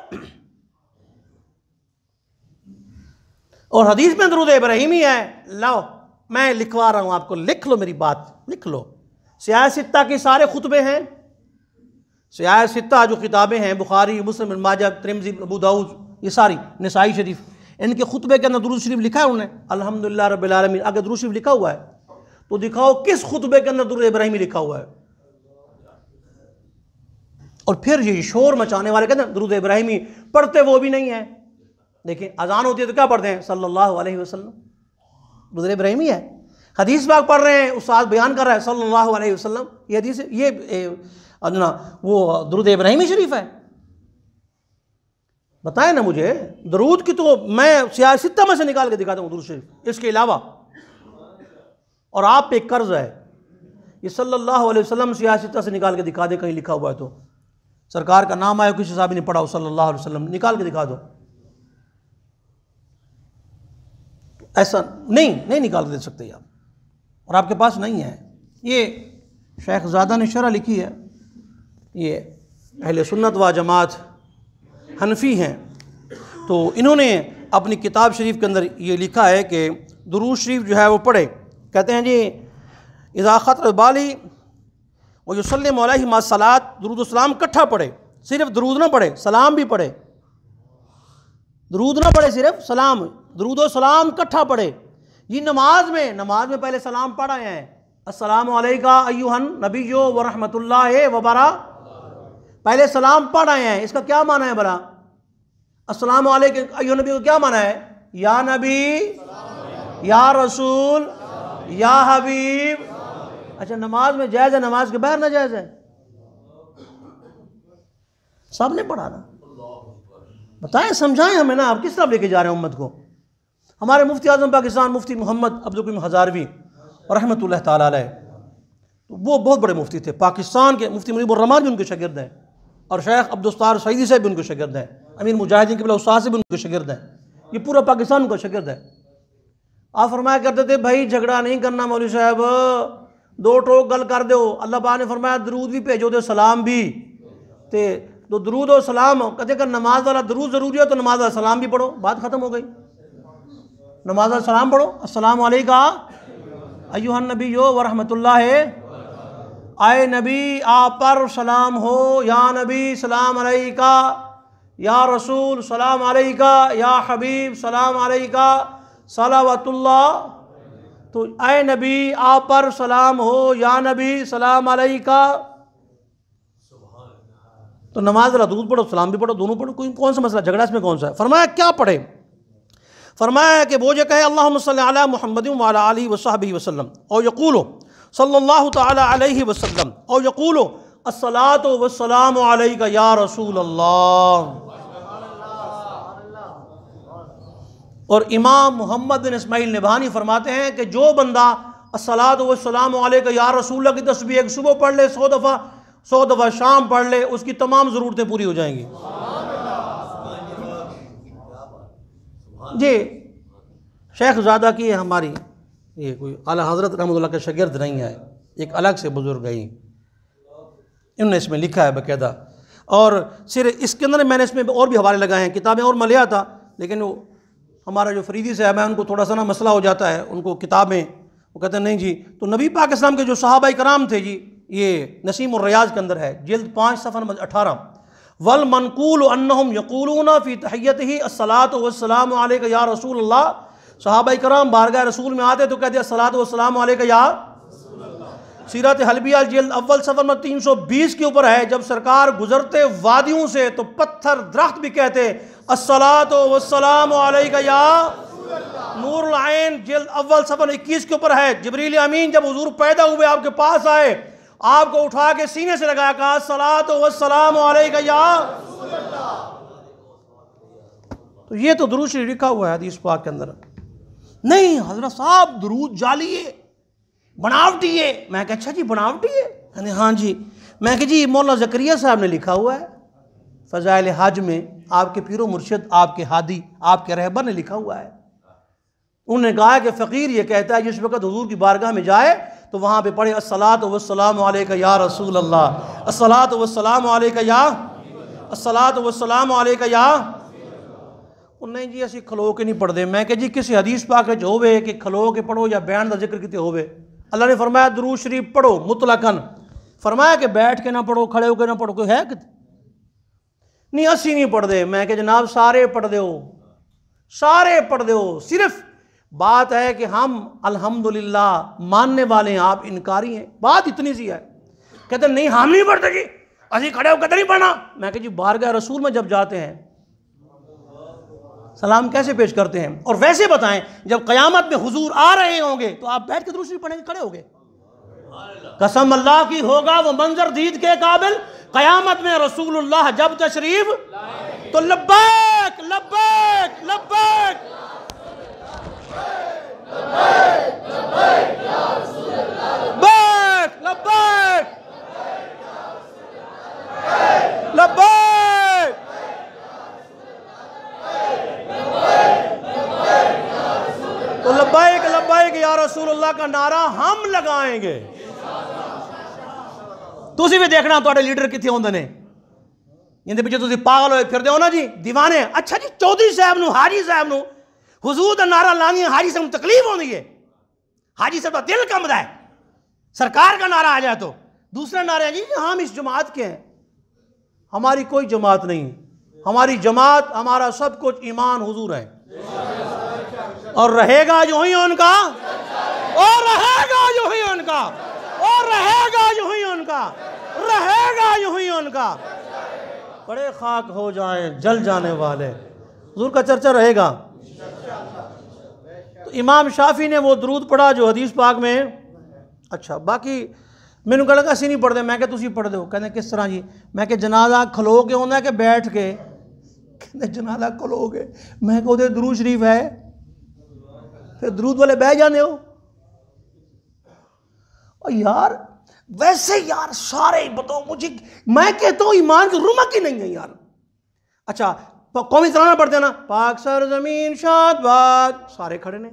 और हदीस में दुरूद इब्राहिमी है। लो मैं लिखवा रहा हूं आपको, लिख लो मेरी बात, लिख लो। सियाह सित्ता के सारे खुतबे हैं, सियाह सित्ता जो किताबें हैं बुखारी मुस्लिम इब्न माजा तिरमिज़ी अबू दाऊद ये सारी नसाई शरीफ, इनके खुतबे के अंदर दुरूद शरीफ लिखा है उन्होंने अल्हम्दुलिल्लाह रब्बिल आलमीन, आगे दुरूद शरीफ लिखा हुआ है। तो दिखाओ किस खुतबे के अंदर दुरूद इब्राहिमी लिखा हुआ है। और फिर ये शोर मचाने वाले कहते हैं दुरूद इब्राहिमी पढ़ते वो भी नहीं है। देखिए अजान होती है तो क्या पढ़ते हैं सल्लल्लाहु अलैहि वसल्लम, दुरूद इब्राहिमी है। हदीस पाक पढ़ रहे हैं, उस्ताद बयान कर रहा है सल्लल्लाहु अलैहि वसल्लम, ये हदीस ये ना वो दुरूद इब्राहिमी शरीफ है। बताएं ना मुझे दुरूद की, तो मैं सियासत में से निकाल के दिखाता हूँ दुरूद शरीफ इसके अलावा, और आप पे कर्ज है ये सल्लल्लाहु अलैहि वसल्लम सियासत से निकाल के दिखा दे, कहीं लिखा हुआ है तो सरकार का नाम आया किसी साहब ने पढ़ा हो सल्लल्लाहु अलैहि वसल्लम, निकाल के दिखा दो। ऐसा नहीं निकाल के दे सकते आप, और आपके पास नहीं है। ये शेखजादा ने शरह लिखी है, ये अहले सुन्नत व जमात हनफी हैं, तो इन्होंने अपनी किताब शरीफ के अंदर ये लिखा है कि दुरूद शरीफ जो है वो पढ़े। कहते हैं जी इज़ा ख़तर बाली व युसल्लिम अलैहि मा सलात, दुरूद सलाम इकट्ठा पढ़े, सिर्फ दुरूद ना पढ़े सलाम भी पढ़े, दुरूद ना पढ़े सिर्फ सलाम, दुरूद सलाम इकट्ठा पढ़े। ये नमाज में पहले सलाम पढ़ आए हैं, अस्सलामु अलैका अय्युहन नबिय्यो व रहमतुल्लाहि व बरकातुहू, पहले सलाम पढ़ आए हैं। इसका क्या माना है भला? अस्सलामु अलैका अय्युहन नबी को क्या माना है? या नबी, या रसूल, या हबीब। अच्छा नमाज में जायज़ है, नमाज के बाहर ना जायज़ है? सब ने पढ़ा ना, बताएं समझाएं हमें ना, आप किस तरफ लेके जा रहे हैं उम्मत को। हमारे मुफ्ती आज़म पाकिस्तान मुफ्ती मोहम्मद अब्दुल करीम हज़ारवी रहमतुल्लाह ताला अलैह, वो बहुत बड़े मुफ्ती थे पाकिस्तान के। मुफ्ती मुनीब उर-रहमान भी उनके शागिर्द हैं, और शेख अब्दुल सईदी साहब भी उनके शागिर्द हैं, अमीर मुजाहिदीन के उस्ताद से भी उनके शागिर्द हैं, ये पूरा पाकिस्तान उनका शागिर्द है। आप फरमाया करते थे भाई झगड़ा नहीं करना मौलवी साहब, दो टोक गल कर दो। अल्लाह पाक ने फरमाया दरूद भी भेजो दे सलाम भी, तो दरूद और सलाम कहते कर नमाज वाला दरूद ज़रूरी है तो नमाज वाला सलाम भी पढ़ो, बात ख़त्म हो गई। नमाज वाला सलाम पढ़ो, अस्सलामु अलैका अय्युहन नबिय्यो व रहमतुल्लाहि, आए नबी आप पर सलाम हो, या नबी सलाम अलैका, या रसूल सलाम अलैका, या हबीब सलाम अलैका सलावतुल्लाह। तो आए नबी आप पर सलाम हो, या नबी सलाम अलैका। तो नमाज वाला दूध पढ़ो सलाम भी पढ़ो, दोनों पढ़ो, कोई कौन सा मसला, झगड़ा इसमें कौन सा है? फरमाया क्या पढ़े? फरमाया कि वो जो कहे अल्लाहुम्मा सल्ली अला मुहम्मदिन व अला आलिहि व सहबिहि वसल्लम, और यक़ूलु सल्लल्लाहु तआला अलैहि वसल्लम, और यक़ूलु अस्सलातु वस्सलामु अलैका या रसूल अल्लाह। और इमाम मोहम्मद बिन इस्माइल निभानी फरमाते हैं कि जो बंदा अस्सलातु वस्सलामु अलैका या रसूल अल्लाह की तस्बीह एक सुबह पढ़ ले, 100 दफ़ा शाम पढ़ ले, उसकी तमाम ज़रूरतें पूरी हो जाएंगी। जी शेखजादा की हमारी ये कोई आला हज़रत रहमतुल्लाह के शागिर्द नहीं है, एक अलग से बुज़ुर्ग है, इन्होंने इसमें लिखा है बाकायदा। और सिर्फ इसके अंदर मैंने इसमें और भी हवाले लगाए हैं, किताबें और मैं लिया था, लेकिन वो हमारा जो फरीदी साहब है उनको थोड़ा सा ना मसला हो जाता है, उनको किताबें वो कहते हैं नहीं जी। तो नबी पाक इस्लाम के जो सहाबा कराम थे जी, ये नसीम और रियाज के अंदर है, जिल्द 5 सफ़ा नंबर 18, वल मनकूल अन्नहुम यक़ूलूना फ़ी तहिय्यतिही अस्सलातु वस्सलामु अलैका या रसूल अल्लाह। सहाबा कराम बारगाह रसूल में आते तो कहते अस्सलातु वस्सलामु अलैका या। सीरत हलबिया जिल्द अव्वल सफ़ा नंबर 320 के ऊपर है, जब सरकार गुजरते वादियों से तो पत्थर दरख्त भी कहते अस्सलातु वस्सलामु अलैका या नूरुल ऐन, जिल्द अव्वल सफ़ा 21 के ऊपर है। जिब्रील अमीन जब हुजूर पैदा हुए आपके पास आए, आपको उठा के सीने से लगाया, कहा अस्सलातु वस्सलामु अलैका या। तो ये तो दुरूद शरीफ लिखा हुआ है हदीस पाक के अंदर। नहीं हजरत साहब दुरूद जाली है, बनावटी है। मैं कहा अच्छा जी बनावटी है? कहते हाँ जी। मैं कहा जी मौलाना ज़करिया साहब ने लिखा हुआ है फ़ज़ाइल हज में, आपके पीरो मुर्शिद, आपके हादी, आपके रहबर ने लिखा हुआ है। उन्होंने कहा कि फ़कीर ये कहता है जिस वक़्त हुजूर की बारगाह में जाए तो वहाँ पे पढ़े अस्सलातु वस्सलामु अलैका या रसूल अल्लाह, अस्सलातु वस्सलामु अलैका या, अस्सलातु वस्सलामु अलैका या। नहीं जी असी खलो के नहीं पढ़ते। मैं कहा जी किसी हदीस पाक च होवे कि खलो के पढ़ो या बैठ का जिक्र कितने होवे? अल्लाह ने फरमाया दुरूद शरीफ पढ़ो मुतलकन, फरमाया कि बैठ के ना पढ़ो, खड़े होकर ना पढ़ो, कोई है कि नहीं? असी नहीं पढ़ते। मैं कहा जनाब सारे पढ़ दो, सारे पढ़ दो, सिर्फ बात है कि हम अल्हम्दुलिल्लाह मानने वाले हैं, आप इनकारी हैं, बात इतनी सी है। कहते नहीं हम नहीं पढ़ते जी, असी खड़े होकर नहीं पढ़ना। मैं कहा जी बारगाह रसूल में जब जाते हैं सलाम कैसे पेश करते हैं? और वैसे बताएं जब क़यामत में हुजूर आ रहे होंगे तो आप बैठ के दुरूद शरीफ पढ़ेंगे, खड़े होंगे? कसम अल्लाह की होगा वो मंजर दीद के काबिल, क़यामत में रसूलुल्लाह जब तशरीफ तो लब्बैक लब्बैक लब्बैक लब्बैक लब्बैक लब्बैक। तो लब्बैक लब्बैक या रसूलुल्लाह का नारा हम लगाएंगे। तुसी भी देखना तुहाडे लीडर किथे होंदे ने, जिंदे पिछे तुसी पागल होए फिरदे हो ना जी, दीवाने। अच्छा जी चौधरी साहब नूं, हाजी साहब नूं हुजूर दा नारा लानी, हाजी साहब नूं तकलीफ होंदी है, हाजी साहब का दिल कंबदा है। सरकार का नारा आ जाए तो दूसरा नारा है जी हम इस जमात के हैं। हमारी कोई जमात नहीं, हमारी जमात, हमारा सब कुछ ईमान हुजूर है और रहेगा जो ही उनका, और रहेगा जो ही उनका, और रहेगा जो ही उनका, रहेगा जो ही उनका। बड़े खाक हो जाएं जल जाने वाले, हुजूर का चर्चा रहेगा। तो इमाम शाफी ने वो दरूद पढ़ा जो हदीस पाक में। अच्छा बाकी मैंने कहा लगा असी नहीं पढ़ते। मैं क्या तुसी पढ़ दो? कहते किस तरह जी? मैं क्या जनाजा खलो के होंदा कि बैठ के? कहते जनाजा खलो के। मैं क्या दरूद शरीफ है, फिर दरूद वाले बह जाने हो। और यार वैसे यार सारे बताओ मुझे, मैं कहता हूँ ईमान की रुमक ही नहीं है यार। अच्छा कौमी तराना पढ़ते हैं ना, पाक सर जमीन शाद बाद, सारे खड़े ने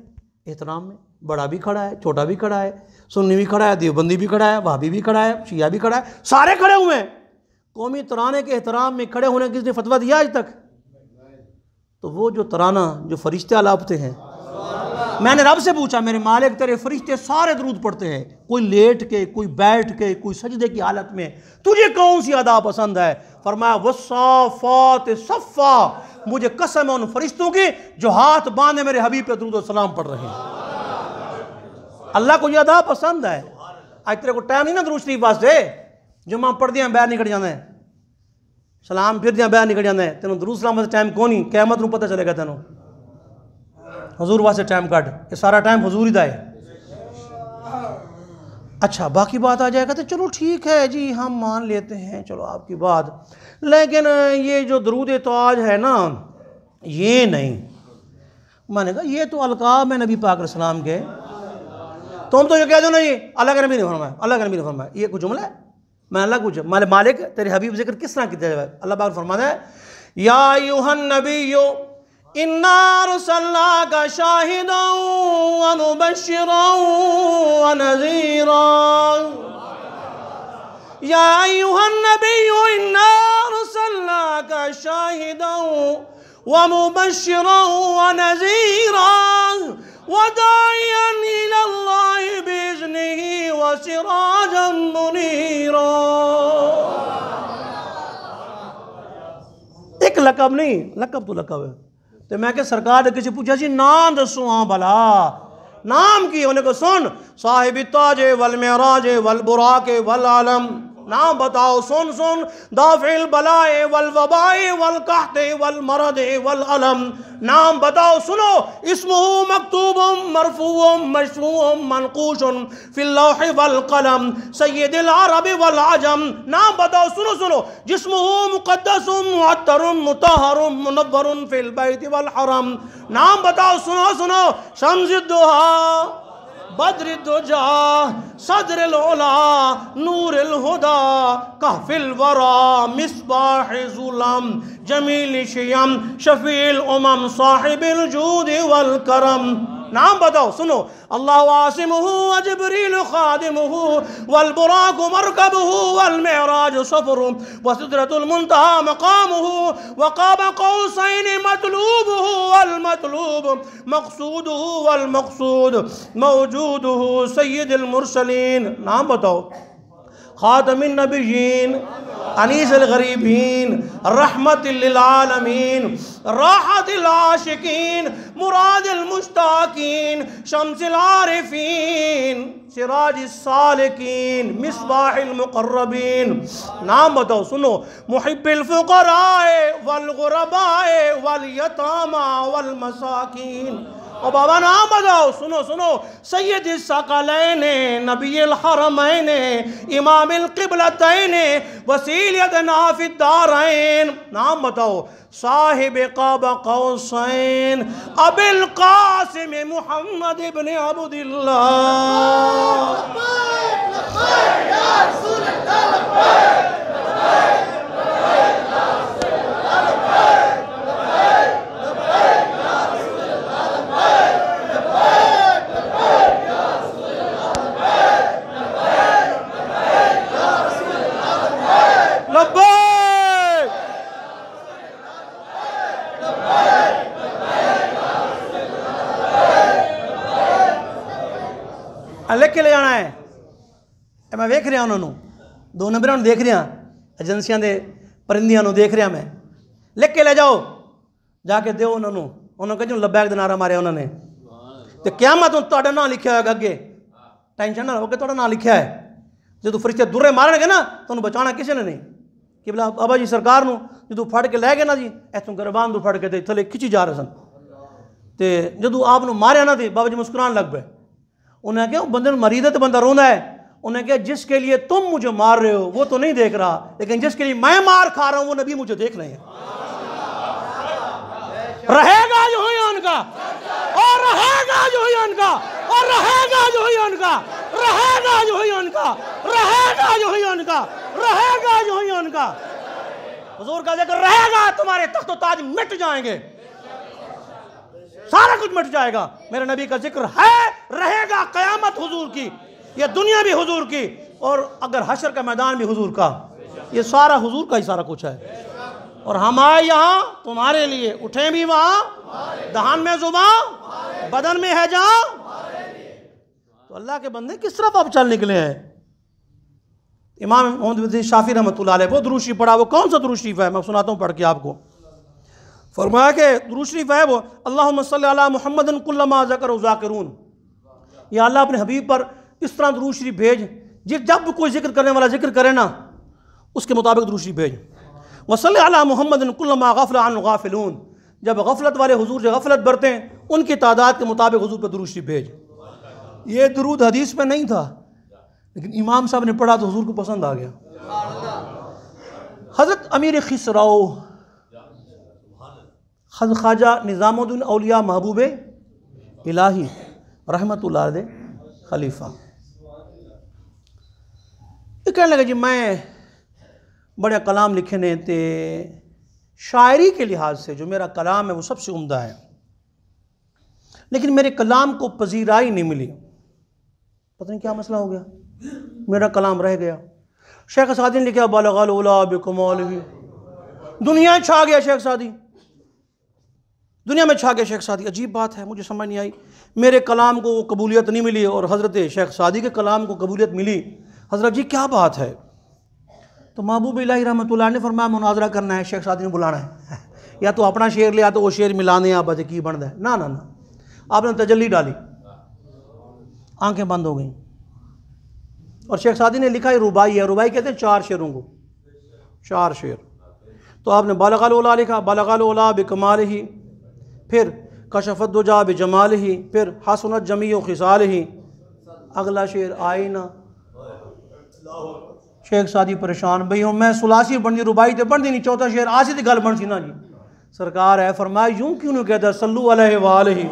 एहतराम में, बड़ा भी खड़ा है, छोटा भी खड़ा है, सुन्नी भी खड़ा है, देवबंदी भी खड़ा है, वहाबी भी खड़ा है, शिया भी खड़ा है, सारे खड़े हुए हैं। कौमी तराने के एहतराम में खड़े होने किसने फतवा दिया आज तक? तो वो जो तराना जो फरिश्ते अलापते हैं, मैंने रब से पूछा मेरे मालिक तेरे फरिश्ते सारे दरूद पढ़ते हैं, कोई लेट के, कोई बैठ के, कोई सजदे की हालत में, तुझे कौन सी अदा पसंद है? फरमाया वस्साफात सफ़ा, मुझे कसम है उन फरिश्तों की जो हाथ बांधे मेरे हबीब पे दरूद और सलाम पढ़ रहे हैं। अल्लाह को यह अदा पसंद है। आज तेरे को टाइम नहीं ना दरूद शरीफ वास्ते, जुम्मा पढ़ दिया बाहर निकल जाना है, सलाम फिर दिया बाहर निकल जाना है, तेनों दरूद सलाम वास्ते टाइम कौन ही क़यामत नूं पता चलेगा तेनों। हुजूर वास्ते टाइम काट, ये सारा टाइम हुजूर ही दा है। अच्छा बाकी बात आ जाएगा तो चलो ठीक है जी हम मान लेते हैं, चलो आपकी बात, लेकिन ये जो दरूद ताज है ना ये नहीं। मैंने कहा ये तो अलकाब है नबी पाक सलाम के, तुम तो ये कह दो ना ये अल्लाह के नबी ने फरमाया, अल्लाह के नबी ने फरमाया, ये कुछ जुमला है? मैं अल्लाह कुछ मालिक तेरे हबीब जिक्र किस तरह किया जाए? अल्लाह पाक फरमाता है या अय्युहन नबिय्यु इन्ना अरसलनाका शाहिदन व मुबश्शिरन व नज़ीरा। या अय्युहन नबिय्यु इन्ना अरसलनाका शाहिदन व मुबश्शिरन व नज़ीरा व दाइयन इलल्लाहि लकब नहीं, लकब तो लकब है। तो मैं क्या सरकार ने किसी पूछा जी नाम दसो, हाँ भला नाम की, उन्हें को सुन साहिब ताजे वल मेराजे वल बुराके वल आलम, नाम बताओ सुन सुन, दाफिल बलाए वल वबाए वल कहते वल मरदे वल अलम, नाम बताओ सुनो, इस्मुहु मकतूबुम मरफूउम मशफूउम मनकूशुन फिल लौहि वल कलम सय्यिदुल अरब वल अजम, नाम बताओ सुनो सुनो, जिस्मुहु मुक़द्दसुम मुअत्तरुम मुतहहरुम मुनव्वरुन फिल बैत वल हरम, नाम बताओ सुनो सुनो, शम्सुद्दुहा बद्रुद्दुजा सदरुल उला नूरुल हुदा कहफिल वरा मिसबाह ज़ुलम जमील शियम शफील उमम साहिबिल जूद वल करम, नाम बताओ सुनो, अल्लाह आसिमुहु व जिब्रील खादिमुहु वल बुराक मरकबुहु वल मेराज सफरु व सिदरतुल मुंतहा मकामुहु व क़ाब क़ौसैन मतलूबुहु वल मतलूब मक़सूदुहु वल मक़सूद मौजूदुहु सय्यिदुल मुरसलीन, नाम बताओ, खातमिन नबिय्यीन अनीसुल गरीबीन रहमतिल लिल आलमीन राहतिल आशिकीन मुरादिल मुश्ताकीन शम्सिल आरिफीन सिराजिस सालिकीन मिसबाहिल मुक़र्रबीन, नाम बताओ सुनो, मुहिब्बिल फुक़राए वल गुरबाए वल यतामा वल मसाकीन, और बाबा नाम बताओ सुनो सुनो, सैयदिस सकलैने नबील हरमैन इमामिल क़िबलतैन वसीलतना फिद दारैन, नाम बताओ, साहिब क़ाब क़ौसैन अबिल क़ासिम मुहम्मद इब्न अब्दुल्लाह। लिख के ले जाना है, मैं वेख रहा उन्होंने दो नंबर देख रहा एजेंसियां दे परिंदियां देख रहा, मैं लिख के ले जाओ जाके दो उन्होंने, उन्होंने कहो लब्बैक दा नारा मारिया उन्होंने, तो क़यामत तुहाडा नाम लिखा होगा अगे, टेंशन ना लो कि तुहाडा नाम लिखा है, जो फरिश्ते दुर्रे मारनगे ना तुहानू बचाना किसी ने नहीं, कि बोला बाबा जी सरकार नू जो फड़ के लै गए ना जी इतों गरबान तो फड़ के तो थले खिंची जा रहे सन, तो जो आपने मारिया ना थी बाबा जी मुस्कुरान लग पे, उन्हें क्या बंदे मरीद है तो बंदा रोंदा है, उन्हें क्या जिसके लिए तुम मुझे मार रहे हो वो तो नहीं देख रहा, लेकिन जिसके लिए मैं मार खा रहा हूं वो नबी मुझे देख रहे हैं। रहेगा जो ही उनका और रहेगा जो ही उनका और रहेगा जो ही उनका रहेगा जो ही उनका रहेगा जो ही उनका रहेगा जो ही उनका, हुजूर का जिक्र रहेगा, तुम्हारे तख्त ताज मिट जाएंगे, सारा कुछ मिट जाएगा, मेरे नबी का जिक्र है, रहेगा, क़यामत हुजूर की, ये दुनिया भी हुजूर की, और अगर हशर का मैदान भी हुजूर का, ये सारा हुजूर का ही सारा कुछ है। और हम आए यहाँ तुम्हारे लिए, उठे भी वहाँ, दहान में जुबान बदन में है जहाँ, तो अल्लाह के बंदे किस तरफ आप चल निकले हैं। इमाम मोहम्मद शाफी रहमतुल्लाह अलैह वो दुरूद शरीफ पढ़ा, वो कौन सा दुरूद शरीफ है, मैं सुनाता हूँ पढ़ के आपको। फरमाया कि दुरूद शरीफ है वो अल्लाहुम्मा सल्ली अला मुहम्मदिन कुल्लमा ज़करहु ज़ाकिरून, या अल्लाह अपने हबीब पर इस तरह दुरूद शरीफ भेज जब भी कोई जिक्र करने वाला जिक्र करे ना उसके मुताबिक दुरूद शरीफ भेज। वसल्ली अला मुहम्मदिन कुल्लमा गफ़ला अन गाफिलून, जब गफलत वाले हुजूर से गफलत बरतें उनकी तादाद के मुताबिक हुजूर पर दुरूद शरीफ भेज। ये दुरूद हदीस में नहीं था, लेकिन इमाम साहब ने पढ़ा तो हुजूर को पसंद आ गया। हज़रत अमीर खिसराओ ख्वाजा निज़ामुद्दीन औलिया महबूब इलाही रहमतुल्लाह अलैह खलीफा, ये कहने लगे जी मैं बड़े कलाम लिखे ने ते शायरी के लिहाज से जो मेरा कलाम है वो सबसे उम्दा है, लेकिन मेरे कलाम को पजीराई नहीं मिली, पता नहीं क्या मसला हो गया, मेरा कलाम रह गया। शेख सादी ने लिखा बलगल उला बिकमालिही, दुनिया छा गया शेख सादी, दुनिया में छा गया शेख सादी। अजीब बात है, मुझे समझ नहीं आई, मेरे कलाम को कबूलियत नहीं मिली और हज़रत शेख सादी के कलाम को कबूलियत मिली। हज़रत जी क्या बात है? तो महबूब इलाही रहमतुल्लाह ने फरमाया मुनाजरा करना है, शेख सादी ने बुलाना है। या तो अपना शेर लिया तो वो शेर मिलाने आप बजे की बनता है ना ना ना, आपने तजल्ली डाली, आंखें बंद हो गई। और शेख सादी ने लिखा है रुबाई है, रुबाई कहते हैं 4 शेरों को, 4 शेर। तो आपने बलगल उला लिखा, बलगल उला बिकमाल ही, फिर कशफत दुजा बिजमाल ही, फिर हसनत जमी व खिसाल ही। अगला शेर आईना। शेख सादी परेशान, भाई हूँ मैं सुलासी बनती रुबाई तो बनती नहीं, चौथा शेर आसी तो गल बन सी ना जी। सरकार है फरमाया यूं क्यों नहीं कहता सल्लू अलैहि वालैहि,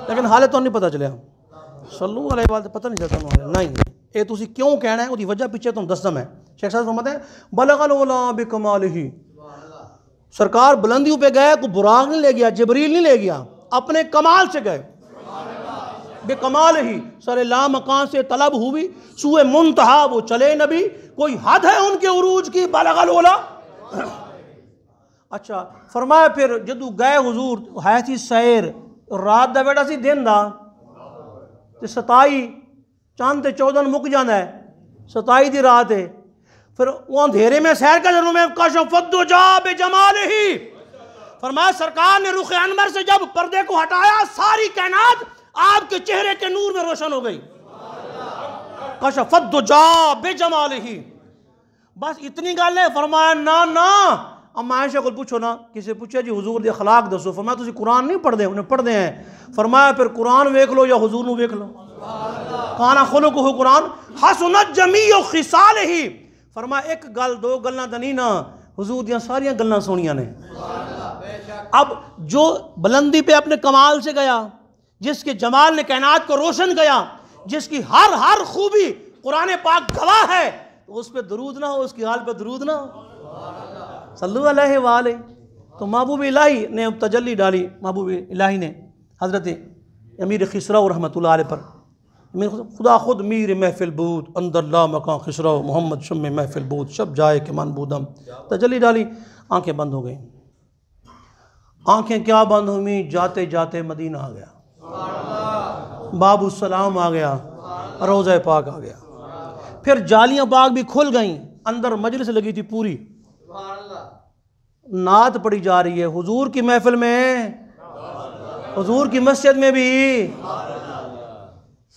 लेकिन हाले तो नहीं पता चलिया सल्लू अलैहि वालैहि पता नहीं चलता नहीं, ये तुसी क्यों कहना है, उसकी वजह पीछे तुम दस दम है। शेख सादी फरमाते हैं बलगल उला बिकमालिही, सरकार बुलंदियों पे गए, को बुराक नहीं ले गया, जिब्रील नहीं ले गया, अपने कमाल से गए। बेकमाल ही सरे ला मकान से तलब हुई, सुए मुंतहा वो चले नबी, कोई हद है उनके उरूज की, बलगल उला। अच्छा फरमाया फिर जदू गए हुजूर है थी सैर, रात का बेटा सी दिन दा ते 27 चंद ते 14 मुक जाता है, 27 की रात है। फिर वो अंधेरे में सैर कर में कशफद्दुजा बिजमालिही, फरमाया सरकार ने रुख अनवर से जब पर्दे को हटाया, सारी कायनात आपके चेहरे के नूर में रोशन हो गई। कशफद्दुजा बिजमालिही, बस इतनी गल है। फरमाया ना ना, अम्मा आयशा को पूछो ना, किसी पूछा जी हुजूर दे अखलाक दसो, फरमाया तुसी कुरान नहीं पढ़ते, उन्हें पढ़ते हैं। फरमाया फिर कुरान वेख लो या हुजूर नू वेख लो, काना खुलुकुहु कुरान हसनत जमीउ खिसालिही। फरमाया एक गल दो गल्लां तां नहीं ना, हुजूर दियां सारियां गल्लां सोनियां ने। अब जो बुलंदी पे अपने कमाल से गया, जिसके जमाल ने कायनात को रोशन गया, जिसकी हर हर खूबी कुरान पाक गवाह है, तो उस पर दरूद ना हो, उसकी हाल पर दरूद ना हो, सल्लु अलैहि वाले। तो महबूब इलाही ने तजल्ली डाली, महबूब इलाही ने हज़रत अमीर खिसरा रहमतुल्लाह अलैह पर, खुदा खुद मीर महफिल बूद अंदर ला मकां खिसरा मोहम्मद शम्मे महफिल बूद शब जाए के मन बूदम, तजल्ली डाली, आंखें बंद हो गई। आंखें क्या बंद हुई, जाते जाते मदीना आ गया, बाबू सलाम आ गया, रोज़ा पाक आ गया। फिर जालियां बाग भी खुल गई, अंदर मजलिस लगी थी पूरी, नात पढ़ी जा रही है हुजूर की महफिल में, हुजूर की मस्जिद में भी।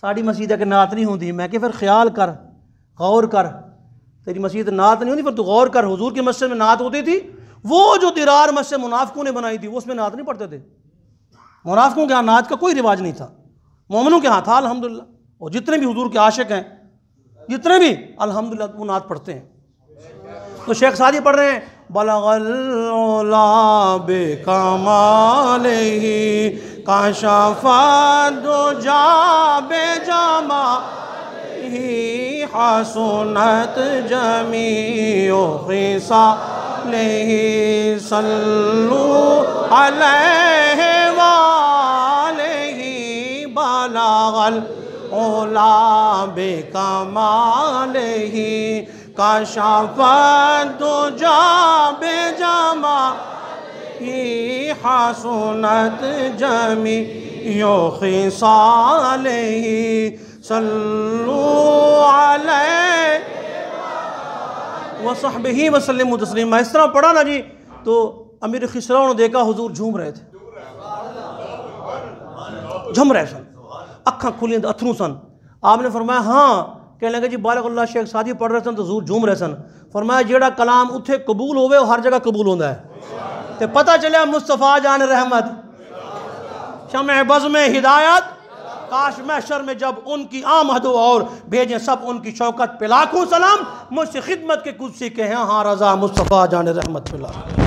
साड़ी मस्जिद है कि नात नहीं होती, मैं कि फिर ख्याल कर, गौर कर, तेरी मस्जिद नात नहीं होती, फिर तू गौर कर, हुजूर की मस्जिद में नात होती थी। वो जो दिरार मस्जिद मुनाफिकों ने बनाई थी, वो उसमें नात नहीं पढ़ते थे। मुनाफिकों के यहाँ नात का कोई रिवाज नहीं था, मोमिनों के यहाँ था अल्हम्दुलिल्लाह। और जितने भी हुजूर के आशिक हैं, जितने भी अल्हम्दुलिल्लाह वो नात पढ़ते हैं। तो शेख सादी पढ़ रहे हैं बलगल उला बिकमालिही कशफद्दुजा बिजमालिही हसनत जमीउ खिसालिही सल्लू अलैहि वालैहि बलगल उला बिकमालिही कशफद्दुजा बिजमालिही हसनत जमीउ खिसालिही सल्लू अलैहि वसहबिही वसल्लिमु तस्लीमा। इस तरह पढ़ा ना जी, तो अमीर खिसरा ने देखा हुजूर झूम रहे थे, झूम रहे सन, अखा खुली अथरू सन। आपने फरमाया हाँ, कहने लगे जी बालकुल्लाह शेख सादी पढ़ रहे सन तो हुजूर झूम रहे सन। फरमाया जेड़ा कलाम उत्थे कबूल होवे वो हर जगह कबूल होता है। तो पता चलिया मुस्तफ़ा जान रहमत शम्अ बज़्म में हिदायत, काश महशर में जब उनकी आमद हो और भेजें सब उनकी शौकत पे लाखों सलाम, मुझसे खिदमत के कुछ सीखे हैं हाँ रज़ा मुस्तफ़ा जान रहमत पे।